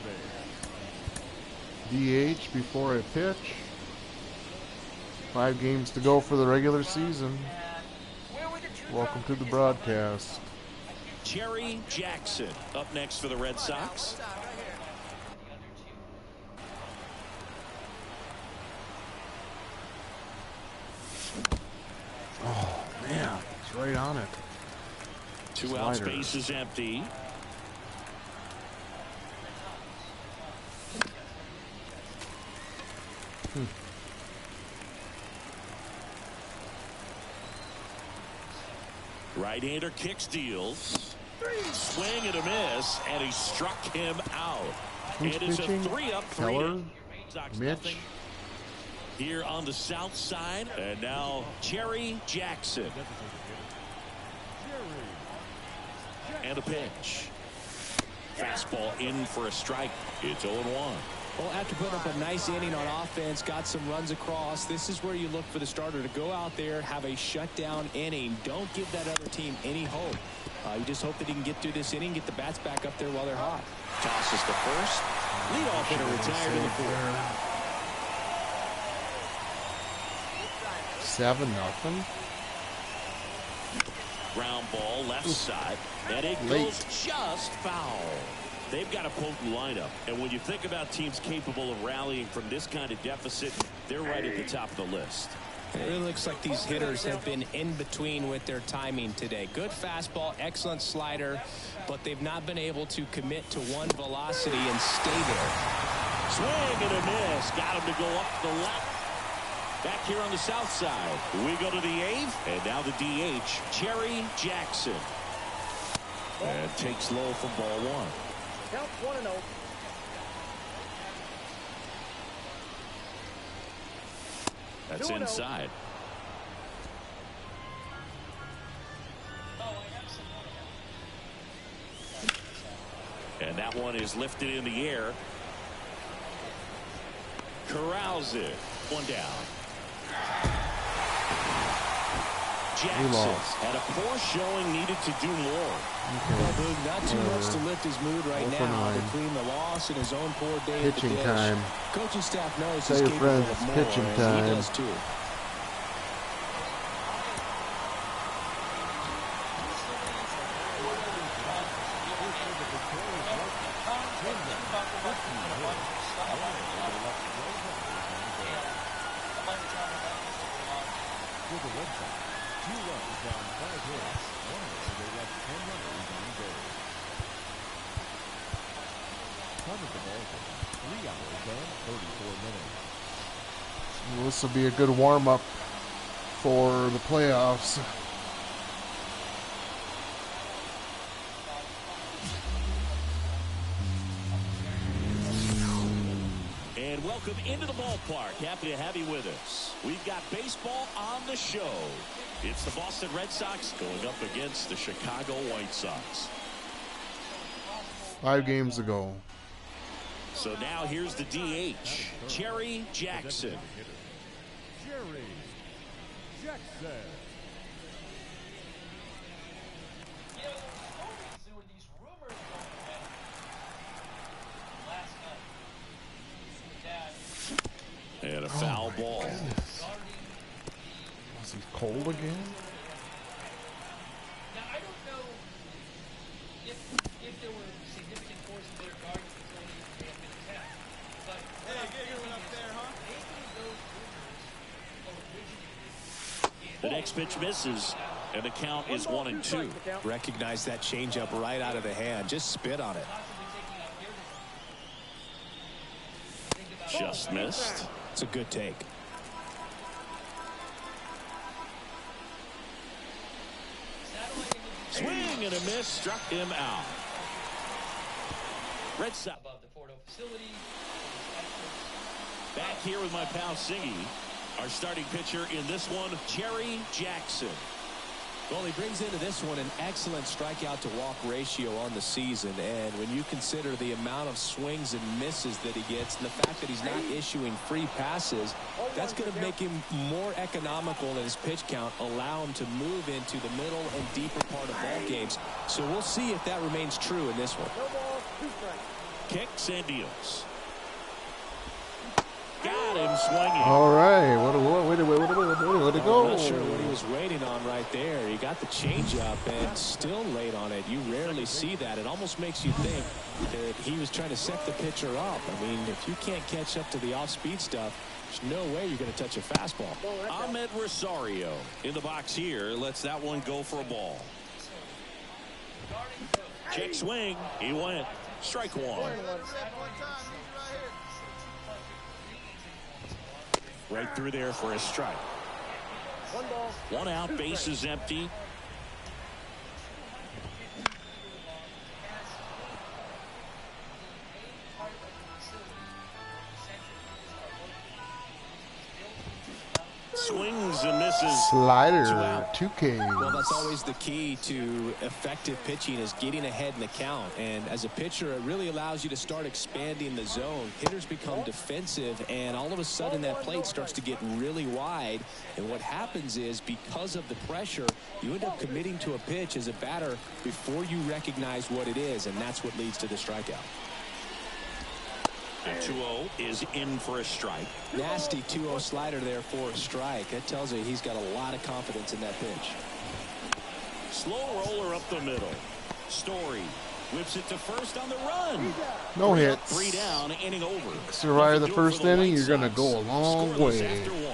Speaker 6: base.
Speaker 4: DH before a pitch. 5 games to go for the regular season. Welcome to the broadcast.
Speaker 1: Cherry Jackson up next for the Red Sox.
Speaker 4: Oh, man. It's right on it.
Speaker 1: 2 outs,
Speaker 4: Slider.
Speaker 1: base is empty. Right-hander kick steals. Swing and a miss, and he struck him out.
Speaker 4: Who's
Speaker 1: And it's a
Speaker 4: pitching?
Speaker 1: 3-3.
Speaker 4: Keller?
Speaker 1: Sox
Speaker 4: Mitch?
Speaker 1: nothing. Here on the south side, and now Cherry Jackson. And a pitch. Fastball in for a strike. It's 0-1.
Speaker 2: Well, after putting up a nice inning on offense, got some runs across, this is where you look for the starter to go out there, have a shutdown inning. Don't give that other team any hope. You just hope that he can get through this inning, get the bats back up there while they're hot.
Speaker 1: Tosses to first.
Speaker 2: Leadoff hitter retired in the fourth.
Speaker 4: 7-0.
Speaker 1: Ground ball left side, and it goes just foul. They've got a potent lineup, and when you think about teams capable of rallying from this kind of deficit, they're right at the top of the list.
Speaker 9: It really looks like these hitters have been in between with their timing today. Good fastball, excellent slider, but they've not been able to commit to one velocity and stay there.
Speaker 1: Swing and a miss. Got him to go up the left. Back here on the south side, we go to the eighth, and now the DH, Jerry Jackson. And takes low from ball one.
Speaker 7: Count 1-0.
Speaker 1: That's inside. And that one is lifted in the air. Corrals it. One down. Jackson had a poor showing, needed to do more.
Speaker 2: Well, Boog, not too much to lift his mood right now between the loss and his own poor day at the
Speaker 4: Pitching
Speaker 2: dish.
Speaker 4: time.
Speaker 2: Coaching staff knows
Speaker 4: Tell
Speaker 2: he's
Speaker 4: your
Speaker 2: capable
Speaker 4: friends
Speaker 2: of
Speaker 4: it's
Speaker 2: more,
Speaker 4: pitching
Speaker 2: and
Speaker 4: time.
Speaker 2: he does too.
Speaker 6: For the Red Sox, 2 runs on 5 hits, 1 hit, so they left 10 runners on base. Time of the ball game, 3 hours and 34 minutes.
Speaker 4: Well, this will be a good warm-up for the playoffs.
Speaker 1: And welcome into the ballpark. Happy to have you with us. We've got baseball on the show. It's the Boston Red Sox going up against the Chicago White Sox.
Speaker 4: 5 games ago.
Speaker 1: So now here's the DH, Jerry Jackson.
Speaker 6: Jerry Jackson.
Speaker 8: There were these rumors going last night that
Speaker 1: And a foul ball.
Speaker 4: Is he cold again?
Speaker 8: now I don't know if there were significant forces that are guarding the facility if they have been attacked. But maybe those rumors originated.
Speaker 1: The next pitch misses, and the count is 1-2.
Speaker 2: Recognize that changeup right out of the hand. Just spit on it.
Speaker 1: Just missed.
Speaker 2: It's a good take.
Speaker 1: Swing and a miss, struck him out. Red Sox
Speaker 8: Above the Porto facility.
Speaker 1: back here with my pal Siggy. Our starting pitcher in this one, Jerry Jackson.
Speaker 2: Well, he brings into this one an excellent strikeout to walk ratio on the season, and when you consider the amount of swings and misses that he gets and the fact that he's not issuing free passes, that's going to make him more economical in his pitch count, allow him to move into the middle and deeper part of ball games. So we'll see if that remains true in this one.
Speaker 7: No ball, 2 strikes.
Speaker 1: Kicks and deals. Got him swinging.
Speaker 4: All right. Way to go.
Speaker 2: I'm not sure what he was waiting on right there. He got the changeup and still late on it. You rarely see that. It almost makes you think that he was trying to set the pitcher up. I mean, if you can't catch up to the off-speed stuff, there's no way you're going to touch a fastball.
Speaker 1: Ahmed Rosario in the box here. Lets that one go for a ball. Check swing. He went. Strike one. Right through there for a strike.
Speaker 7: 1 ball.
Speaker 1: 1 out, base is empty. Swings and misses.
Speaker 4: Slider,
Speaker 2: 2 out.
Speaker 4: 2Ks.
Speaker 2: Well, that's always the key to effective pitching, is getting ahead in the count. And as a pitcher, it really allows you to start expanding the zone. Hitters become defensive, and all of a sudden that plate starts to get really wide. And what happens is, because of the pressure, you end up committing to a pitch as a batter before you recognize what it is, and that's what leads to the strikeout.
Speaker 1: The 2-0 is in for a strike.
Speaker 9: Nasty 2-0 slider there for a strike. That tells you he's got a lot of confidence in that pitch.
Speaker 1: Slow roller up the middle. Story whips it to first on the run.
Speaker 4: No hits.
Speaker 1: 3 down, inning over.
Speaker 4: Survive the first inning, you're going to go a long way.
Speaker 1: After 1.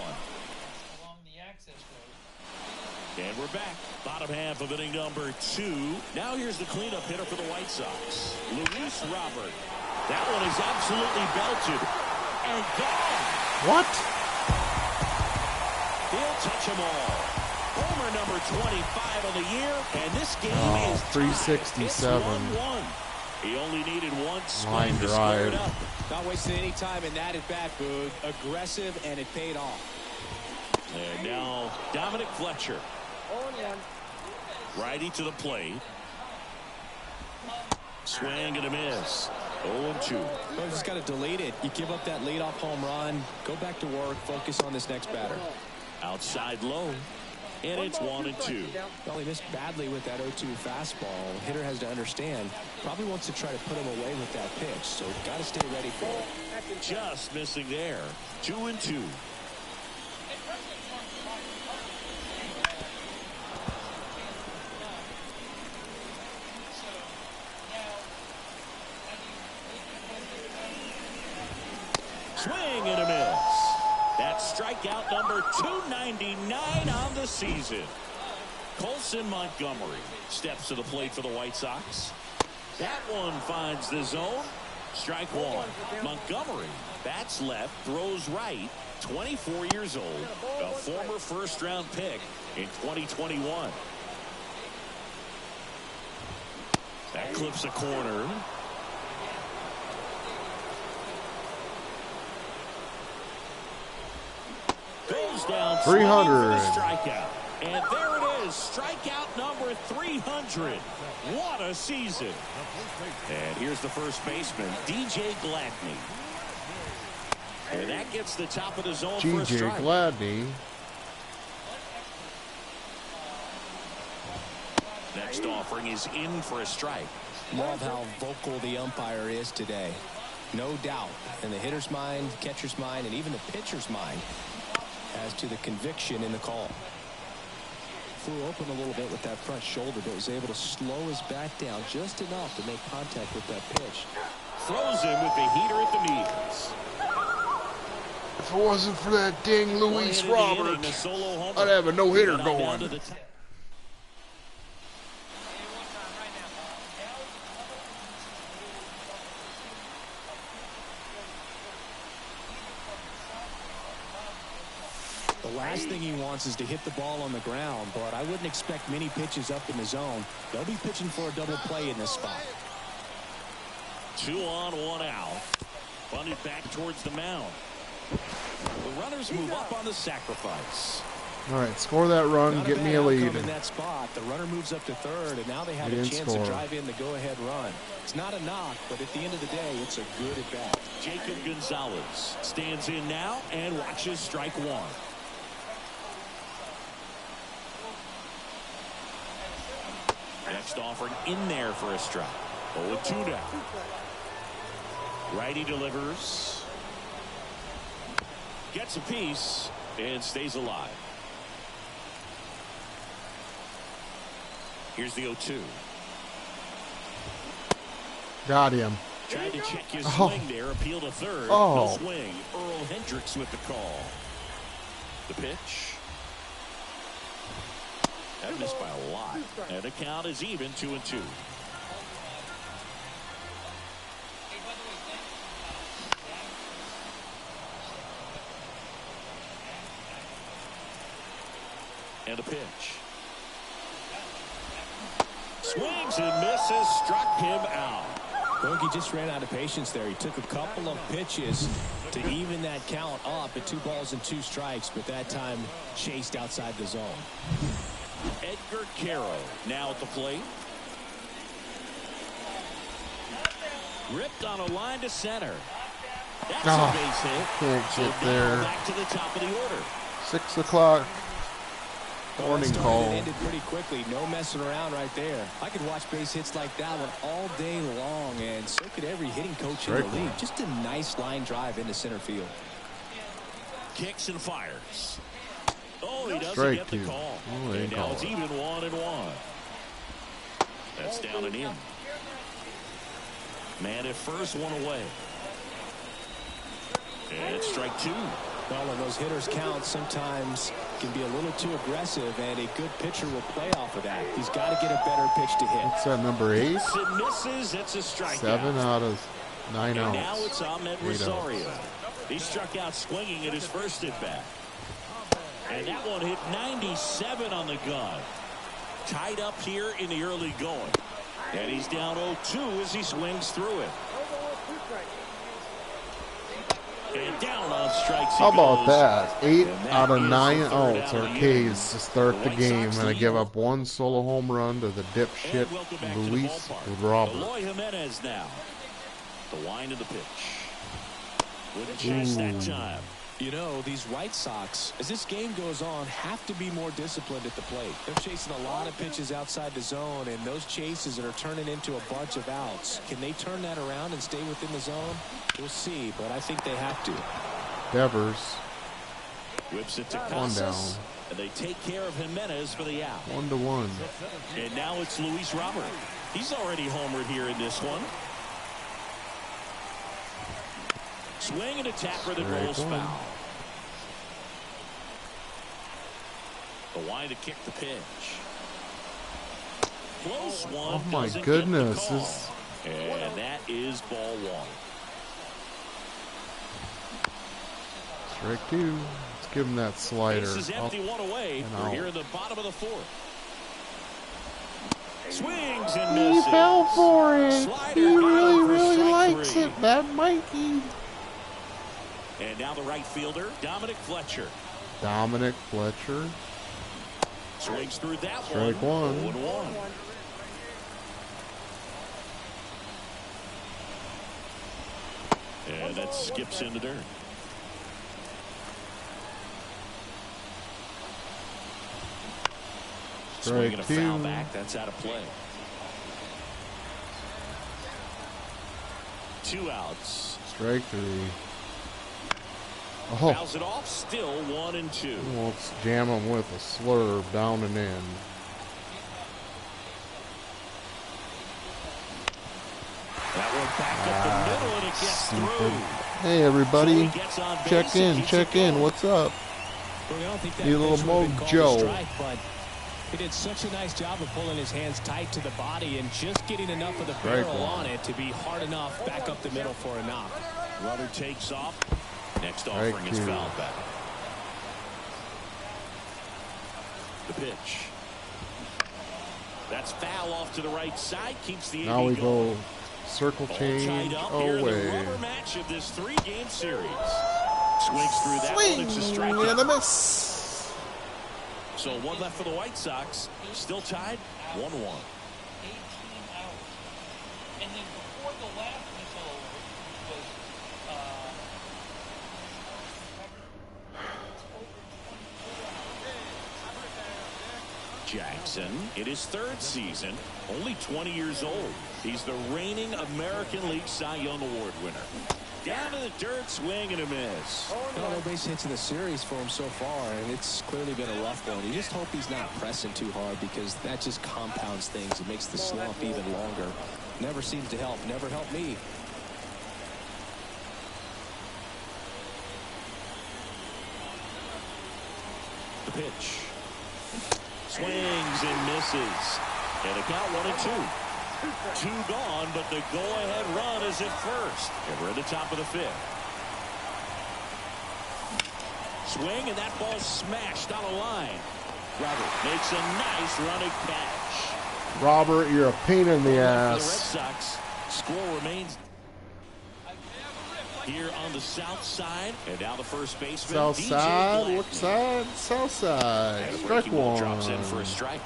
Speaker 1: And we're back. Bottom half of inning number 2. Now here's the cleanup hitter for the White Sox, Luis Robert. That one is absolutely belted and gone.
Speaker 4: What?
Speaker 1: He'll touch them all. Homer number 25 on the year, and this game is
Speaker 4: 367.
Speaker 1: 1-1. He only needed one
Speaker 4: Line
Speaker 1: swing to
Speaker 4: drive.
Speaker 1: square it up.
Speaker 9: Not wasting any time in that at bat, Boog. Aggressive, and it paid off.
Speaker 1: And now Dominic Fletcher.
Speaker 7: 0-1.
Speaker 1: Righty to the plate. Swing and a miss. 0-2.
Speaker 9: Well, just got to delete it. You give up that leadoff home run. Go back to work. Focus on this next batter.
Speaker 1: Outside low. And it's 1-2.
Speaker 9: Well, he missed badly with that 0-2 fastball. The hitter has to understand. Probably wants to try to put him away with that pitch. So got to stay ready for it.
Speaker 1: Just missing there. 2-2. Swing and a miss. That's strikeout number 299 on the season. Colson Montgomery steps to the plate for the White Sox. That one finds the zone. Strike 1. Montgomery bats left, throws right. 24 years old. A former first-round pick in 2021. That clips a corner. Goes down
Speaker 4: 300.
Speaker 1: Strikeout. And there it is. Strikeout number 300. What a season. And here's the first baseman, DJ Gladney. And that gets the top of the zone for a strike.
Speaker 4: Gladney.
Speaker 1: Next offering is in for a strike.
Speaker 9: Love how vocal the umpire is today. No doubt in the hitter's mind, catcher's mind, and even the pitcher's mind as to the conviction in the call. Flew open a little bit with that front shoulder, but was able to slow his bat down just enough to make contact with that pitch.
Speaker 1: Throws him with the heater at the knees.
Speaker 4: If it wasn't for that dang Luis Robert, I'd have a no-hitter going.
Speaker 9: The last thing he wants is to hit the ball on the ground, but I wouldn't expect many pitches up in the zone. They'll be pitching for a double play in this spot.
Speaker 1: 2 on, 1 out. Bunted back towards the mound. The runners move up on the sacrifice.
Speaker 4: All right, score that run, get me a lead.
Speaker 9: In that spot, the runner moves up to third, and now they have a chance to drive in the go-ahead run. It's not a knock, but at the end of the day, it's a good at-bat.
Speaker 1: Jacob Gonzalez stands in now and watches strike 1. Next offering in there for a strike. 0-2 now. Righty delivers. Gets a piece and stays alive. Here's the 0-2.
Speaker 4: Got him.
Speaker 1: Tried to check his swing there. Appeal to third.
Speaker 4: Oh.
Speaker 1: No swing. Earl Hendricks with the call. The pitch. That missed by a lot. And the count is even, 2-2. And a pitch. Swings and misses. Struck him out.
Speaker 9: Bogey just ran out of patience there. He took a couple of pitches to even that count up at 2 balls and 2 strikes, but that time chased outside the zone.
Speaker 1: Edgar Caro now at the plate. Ripped on a line to center. That's a base hit.
Speaker 4: Can't
Speaker 1: So
Speaker 4: get there.
Speaker 1: back to the top of the order.
Speaker 4: 6 o'clock. Warning call.
Speaker 9: It ended pretty quickly. No messing around right there. I could watch base hits like that one all day long, and so could every hitting coach in the league. Just a nice line drive into center field.
Speaker 1: Kicks and fires. Oh, he doesn't
Speaker 4: Strike
Speaker 1: get the
Speaker 4: two.
Speaker 1: call.
Speaker 4: Oh,
Speaker 1: And now it's even 1-1. That's down and in. Man at first, one away. And it's strike two.
Speaker 9: Well, and those hitters count sometimes can be a little too aggressive, and a good pitcher will play off of that. He's got to get a better pitch to hit.
Speaker 4: What's that, number 8?
Speaker 1: It misses. It's a strikeout.
Speaker 4: 7 out of 9 outs.
Speaker 1: And now it's Ahmed Rosario. He struck out swinging at his first at bat. And that one hit 97 on the gun. Tied up here in the early going. And he's down 0-2 as he swings through it. And down on strikes.
Speaker 4: How about that? 8 out of 9 outs are K's to start the game, and I give up 1 solo home run to the dipshit Luis Robert.
Speaker 1: Eloy Jimenez now. The wind of the pitch. Wouldn't chase that time.
Speaker 9: You know, these White Sox, as this game goes on, have to be more disciplined at the plate. They're chasing a lot of pitches outside the zone, and those chases are turning into a bunch of outs. Can they turn that around and stay within the zone? We'll see, but I think they have to.
Speaker 4: Devers.
Speaker 1: Whips it to
Speaker 4: One
Speaker 1: Casas,
Speaker 4: down.
Speaker 1: and they take care of Jimenez for the out.
Speaker 4: 1-1.
Speaker 1: And now it's Luis Robert. He's already homered here in this one. Swing and a tapper that rolls foul. The wind to kick the pitch. Close one.
Speaker 4: Oh my goodness.
Speaker 1: And that is ball one.
Speaker 4: Strike 2. Let's give him that slider.
Speaker 1: This is empty, one away. We're here in the bottom of the fourth. Swings and misses.
Speaker 4: He fell for it.
Speaker 1: Slider
Speaker 4: he really likes
Speaker 1: 3.
Speaker 4: it, that Mikey.
Speaker 1: And now the right fielder, Dominic Fletcher.
Speaker 4: Dominic Fletcher.
Speaker 1: Swings through that
Speaker 4: Strike 1.
Speaker 1: 0-1. And that skips in the dirt. Swinging a foul back. That's out of play. 2 outs.
Speaker 4: Strike 3. Oh.
Speaker 1: Fouls it off. Still 1-2.
Speaker 4: Well, let's jam him with a slurve down and in.
Speaker 1: That one back up the middle, and it gets through.
Speaker 4: Hey, everybody. Check in. What's up?
Speaker 9: Well, I don't think that
Speaker 4: You little mojo.
Speaker 9: strike, but he did such a nice job of pulling his hands tight to the body and just getting enough of the barrel on it to be hard enough back up the middle for a knock.
Speaker 1: Runner takes off. Next offering is fouled back. The pitch. That's foul off to the right side. Keeps the
Speaker 4: Now we
Speaker 1: going.
Speaker 4: go circle change
Speaker 1: Here in the
Speaker 4: away.
Speaker 1: rubber match of this 3-game series. Swings through that one. It's a strikeout.
Speaker 4: And a miss.
Speaker 1: So 1 left for the White Sox. Still tied. 1-1.
Speaker 8: 18 out. And then before the last whistle was
Speaker 1: Jackson in his 3rd season, only 20 years old. He's the reigning American League Cy Young Award winner. Down to the dirt, swing and a miss.
Speaker 9: No base hits in the series for him so far, and it's clearly been a rough one. You just hope he's not pressing too hard, because that just compounds things. It makes the slump even longer. Never seems to help. Never helped me.
Speaker 1: The pitch. Swings and misses. And a count 1-2. 2 gone, but the go-ahead run is at first. And we're at the top of the 5th. Swing, and that ball smashed on a line. Robert makes a nice running catch.
Speaker 4: Robert, you're a pain in the
Speaker 1: The Red
Speaker 4: ass.
Speaker 1: Sox score remains here on the south side. And now the first baseman,
Speaker 4: South
Speaker 1: DJ
Speaker 4: side?
Speaker 1: Blackman.
Speaker 4: What side? South side.
Speaker 1: And
Speaker 4: Strike
Speaker 1: Ricky Will
Speaker 4: 1.
Speaker 1: drops in for a strike.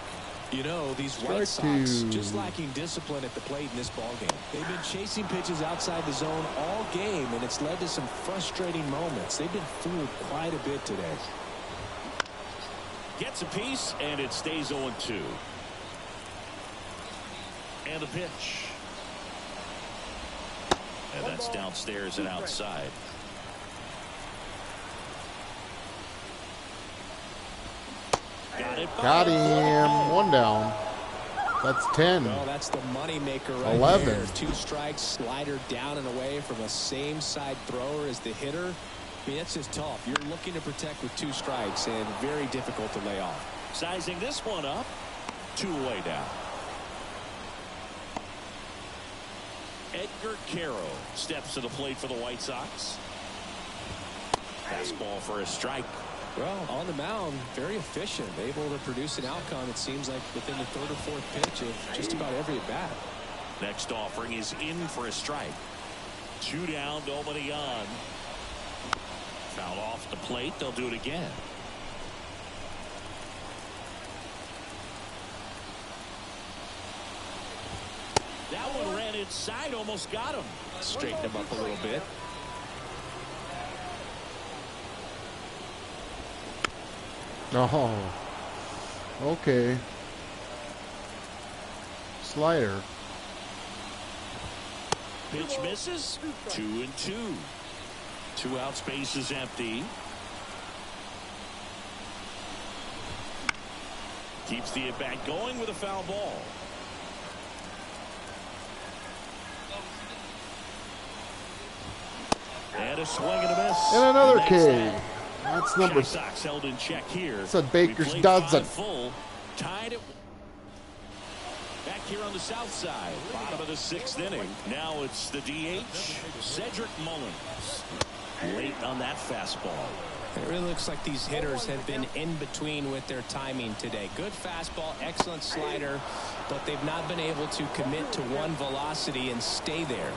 Speaker 9: You know, these
Speaker 4: Strike
Speaker 9: White Sox
Speaker 4: 2.
Speaker 9: just lacking discipline at the plate in this ballgame. They've been chasing pitches outside the zone all game, and it's led to some frustrating moments. They've been fooled quite a bit today.
Speaker 1: Gets a piece, and it stays 0-2. And the pitch. And that's downstairs and outside.
Speaker 4: Got him. 1 down. That's 10.
Speaker 2: Well, that's the money maker right
Speaker 4: 11.
Speaker 2: there. 2 strikes, slider down and away from a same side thrower as the hitter. I mean, that's just tough. You're looking to protect with 2 strikes and very difficult to lay off.
Speaker 1: Sizing this one up. 2 away down. Edgar Caro steps to the plate for the White Sox. Fastball for a strike.
Speaker 2: Well, on the mound, very efficient, able to produce an outcome, it seems like, within the 3rd or 4th pitch of just about every at bat.
Speaker 1: Next offering is in for a strike. 2 down, nobody on. Foul off the plate. They'll do it again. That one ran inside, almost got him.
Speaker 2: Straighten him up a little bit.
Speaker 4: Oh, okay. Slider.
Speaker 1: Pitch misses. 2-2. 2 outs, base is empty. Keeps the at-bat going with a foul ball. And a swing and a miss.
Speaker 4: And another
Speaker 1: That's
Speaker 4: K.
Speaker 1: that.
Speaker 4: That's number.
Speaker 1: Sox held in check here.
Speaker 4: It's a Baker's
Speaker 1: We played
Speaker 4: dozen.
Speaker 1: 5 full. Tied it. Back here on the south side. Bottom of the 6th inning. Now it's the DH, Cedric Mullins. Late on that fastball.
Speaker 9: It really looks like these hitters have been in between with their timing today. Good fastball, excellent slider, but they've not been able to commit to one velocity and stay there.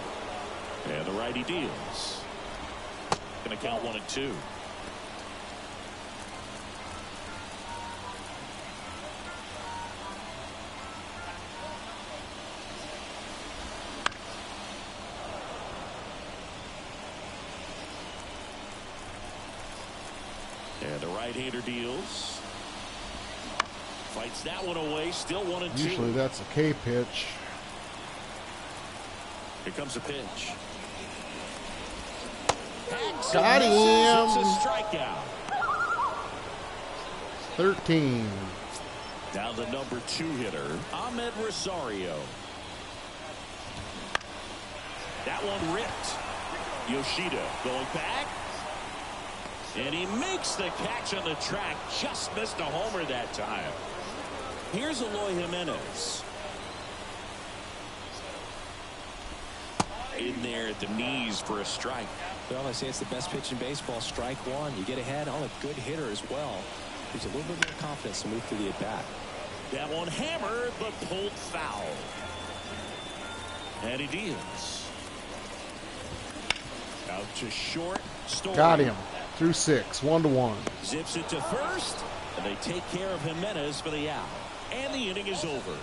Speaker 1: And the righty deals. Going to count 1-2. And the right-hander deals. Fights that one away. Still 1-2.
Speaker 4: Usually that's a K pitch.
Speaker 1: Here comes a pitch.
Speaker 4: Got him.
Speaker 1: It's a strikeout.
Speaker 4: 13.
Speaker 1: Down the number 2 hitter, Ahmed Rosario. That one ripped. Yoshida going back. And he makes the catch on the track. Just missed a homer that time. Here's Eloy Jimenez. In there at the knees for a strike.
Speaker 2: Well, I say it's the best pitch in baseball. Strike 1. You get ahead on a good hitter as well. There's a little bit more confidence to move through the at-bat.
Speaker 1: That one hammered, but pulled foul. And he deals. Out to short. Story.
Speaker 4: Got him. Through 6. 1-1.
Speaker 1: Zips it to first. And they take care of Jimenez for the out. And the inning is over.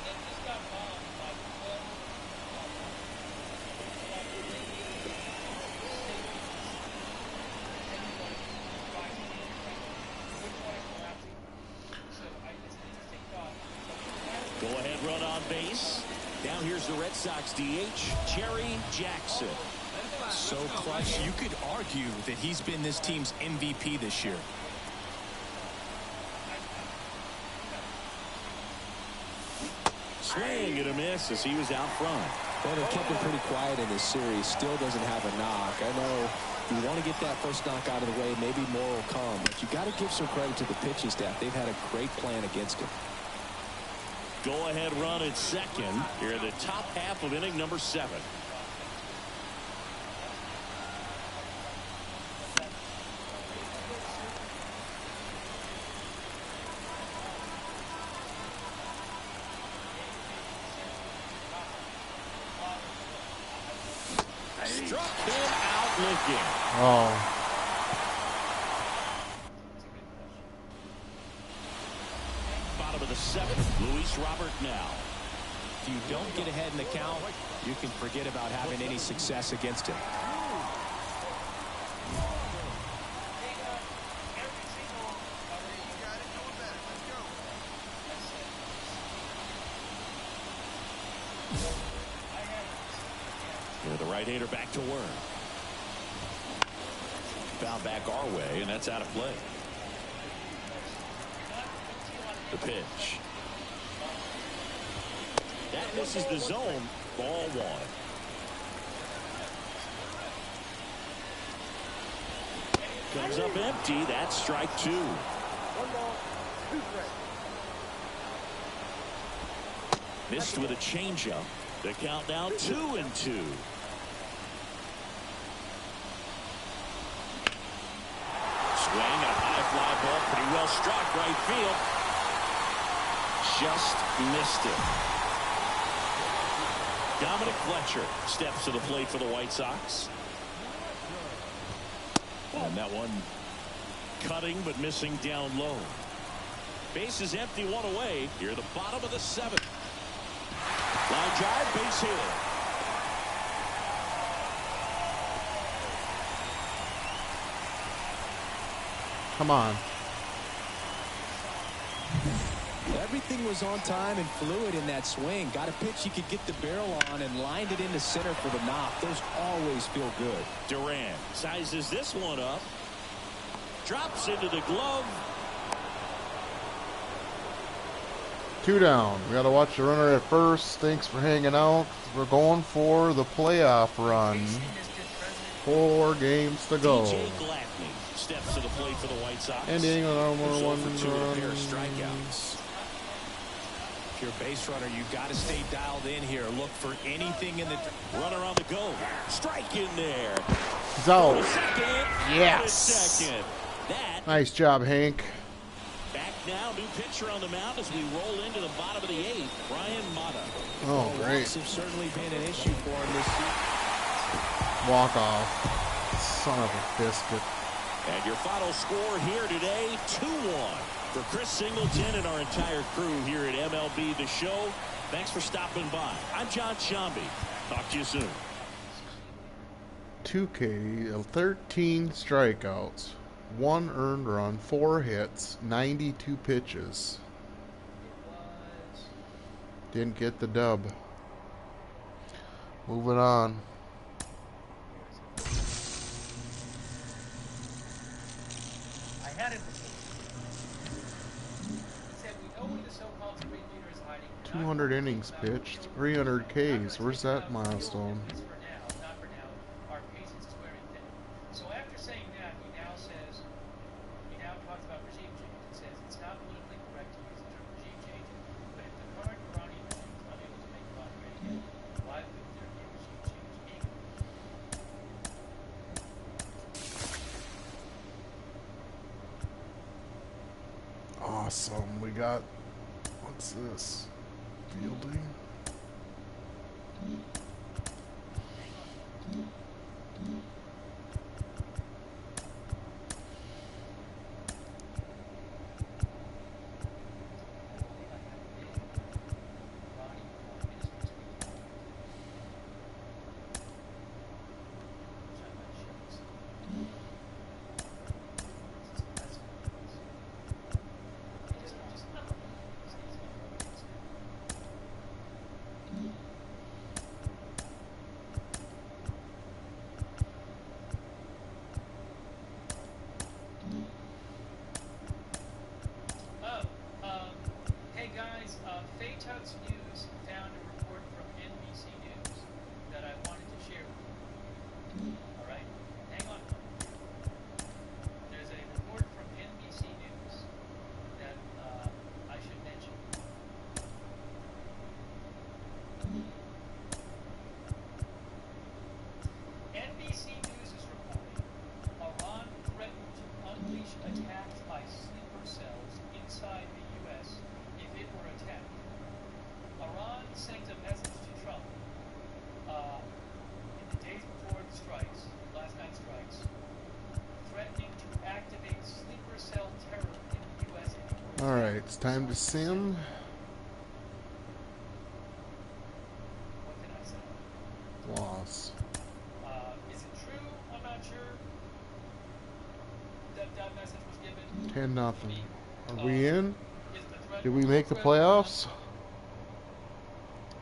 Speaker 1: Go-ahead run on base. Now here's the Red Sox DH, Jerry Jackson.
Speaker 9: So clutch, you could argue that he's been this team's MVP this year.
Speaker 1: Swing and a miss as he was out front.
Speaker 2: Well, they've kept him pretty quiet in this series. Still doesn't have a knock. I know you want to get that first knock out of the way. Maybe more will come. But you got to give some credit to the pitching staff. They've had a great plan against him.
Speaker 1: Go-ahead run at second here in the top half of inning number 7. Struck him out looking.
Speaker 4: Oh.
Speaker 1: Bottom of the 7th, Luis Robert now.
Speaker 9: If you don't get ahead in the count, you can forget about having any success against him.
Speaker 1: Right-hander back to work. Foul back our way, and that's out of play. The pitch. That misses the zone. Ball one. Comes up empty. That's strike two.
Speaker 7: 1 ball, 2 strikes.
Speaker 1: Missed with a changeup. The count now 2-2. Swing and a high fly ball. Pretty well struck right field. Just missed it. Dominic Fletcher steps to the plate for the White Sox. And that one cutting but missing down low. Base is empty, 1 away. Here at the bottom of the 7th. Line drive, base hit.
Speaker 4: Come on.
Speaker 9: Everything was on time and fluid in that swing. Got a pitch he could get the barrel on and lined it into center for the knock. Those always feel good.
Speaker 1: Duran sizes this one up. Drops into the glove.
Speaker 4: 2 down. We got to watch the runner at first. Thanks for hanging out. We're going for the playoff run. 4 games to go.
Speaker 1: DJ Gladney steps to the plate for the White Sox.
Speaker 4: And the England Armor 1
Speaker 1: for 2 with a
Speaker 4: run.
Speaker 1: pair of strikeouts.
Speaker 9: If you're a base runner, you've got to stay dialed in here. Look for anything in the
Speaker 1: runner on the go. Strike in there.
Speaker 4: He's out.
Speaker 1: Second.
Speaker 4: Yes.
Speaker 1: Second. That.
Speaker 4: Nice job, Hank.
Speaker 1: Back now, new pitcher on the mound as we roll into the bottom of the 8th. Brian Mata.
Speaker 4: Oh, great.
Speaker 9: Walks have certainly been an issue for him this season.
Speaker 4: Walk off. Son of a biscuit.
Speaker 1: And your final score here today, 2-1 for Chris Singleton and our entire crew here at MLB The Show. Thanks for stopping by. I'm John Shambi. Talk to you soon.
Speaker 4: 2K, 13 strikeouts, 1 earned run, 4 hits, 92 pitches. Didn't get the dub. Moving on.
Speaker 8: I had it. He said, we know where the so-called screen leader is hiding.
Speaker 4: 200 innings pitched, 300 Ks. Where's that milestone?
Speaker 8: For now, not for now. Our patience is wearing thin. So after saying that, he now talks about regime change. He says it's not politically correct to use the term regime change, but if the current Iranian regime is unable to make Iran great again, why wouldn't there be a regime change equal?
Speaker 4: Awesome. We got, what's this? Fielding.
Speaker 8: Tuts News found a report from NBC News that I wanted to share with you. All right? Hang on. There's a report from NBC News that I should mention. NBC News is reporting Iran threatened to unleash attacks by sleeper cells inside the U.S. if it were attacked. Iran sent a message to Trump in the days before the strikes, last night's strikes, threatening to activate sleeper cell terror in the U.S.
Speaker 4: Alright, it's time to sim.
Speaker 8: What did I say?
Speaker 4: Loss.
Speaker 8: Is it true? I'm not sure that message was given.
Speaker 4: 10-0. Are we in?
Speaker 8: Is the threat
Speaker 4: Did we make the
Speaker 8: threat-
Speaker 4: playoffs?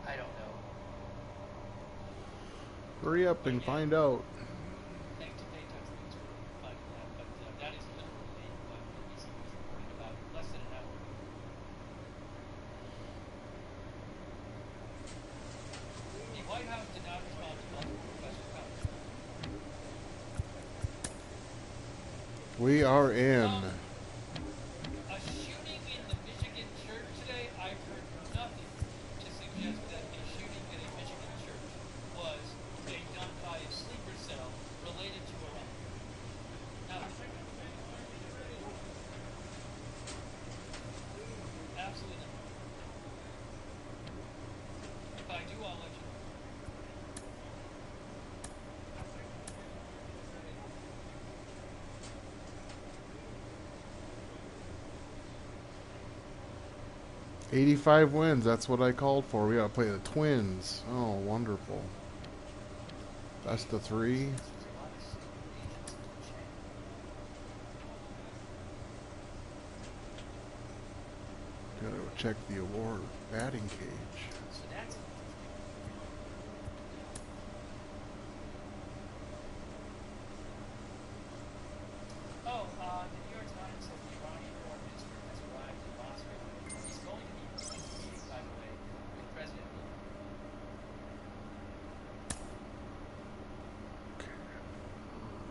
Speaker 8: I don't know.
Speaker 4: Hurry up and find out.
Speaker 8: Thanks to Paytux News for finding that, but that is literally what NBC was reporting about less than an hour ago. The White House did not respond to multiple requests for comment.
Speaker 4: We are in.
Speaker 8: A shooting in the Michigan church today. I've heard nothing to suggest that a shooting at a Michigan church was done by a sleeper cell related to Iran. Nothing. Absolutely nothing. If I do, I'll let you know.
Speaker 4: 85 wins, that's what I called for. We gotta play the Twins. Oh, wonderful. Best of 3. Gotta go check the award batting cage.
Speaker 8: So that's it. Oh, the New York Times said the Iranian foreign minister has arrived in Moscow. He's going to be meeting, by the way, with President Putin.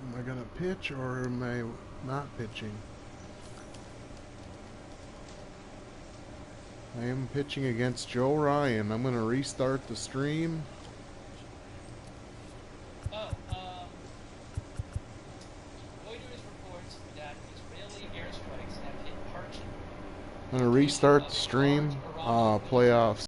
Speaker 4: Am I gonna pitch or am I not pitching? I am pitching against Joe Ryan. I'm gonna restart the stream.
Speaker 8: Oh, Reuters reports that Israeli airstrikes have hit Kharkiv.
Speaker 4: I'm gonna restart the stream. Playoffs.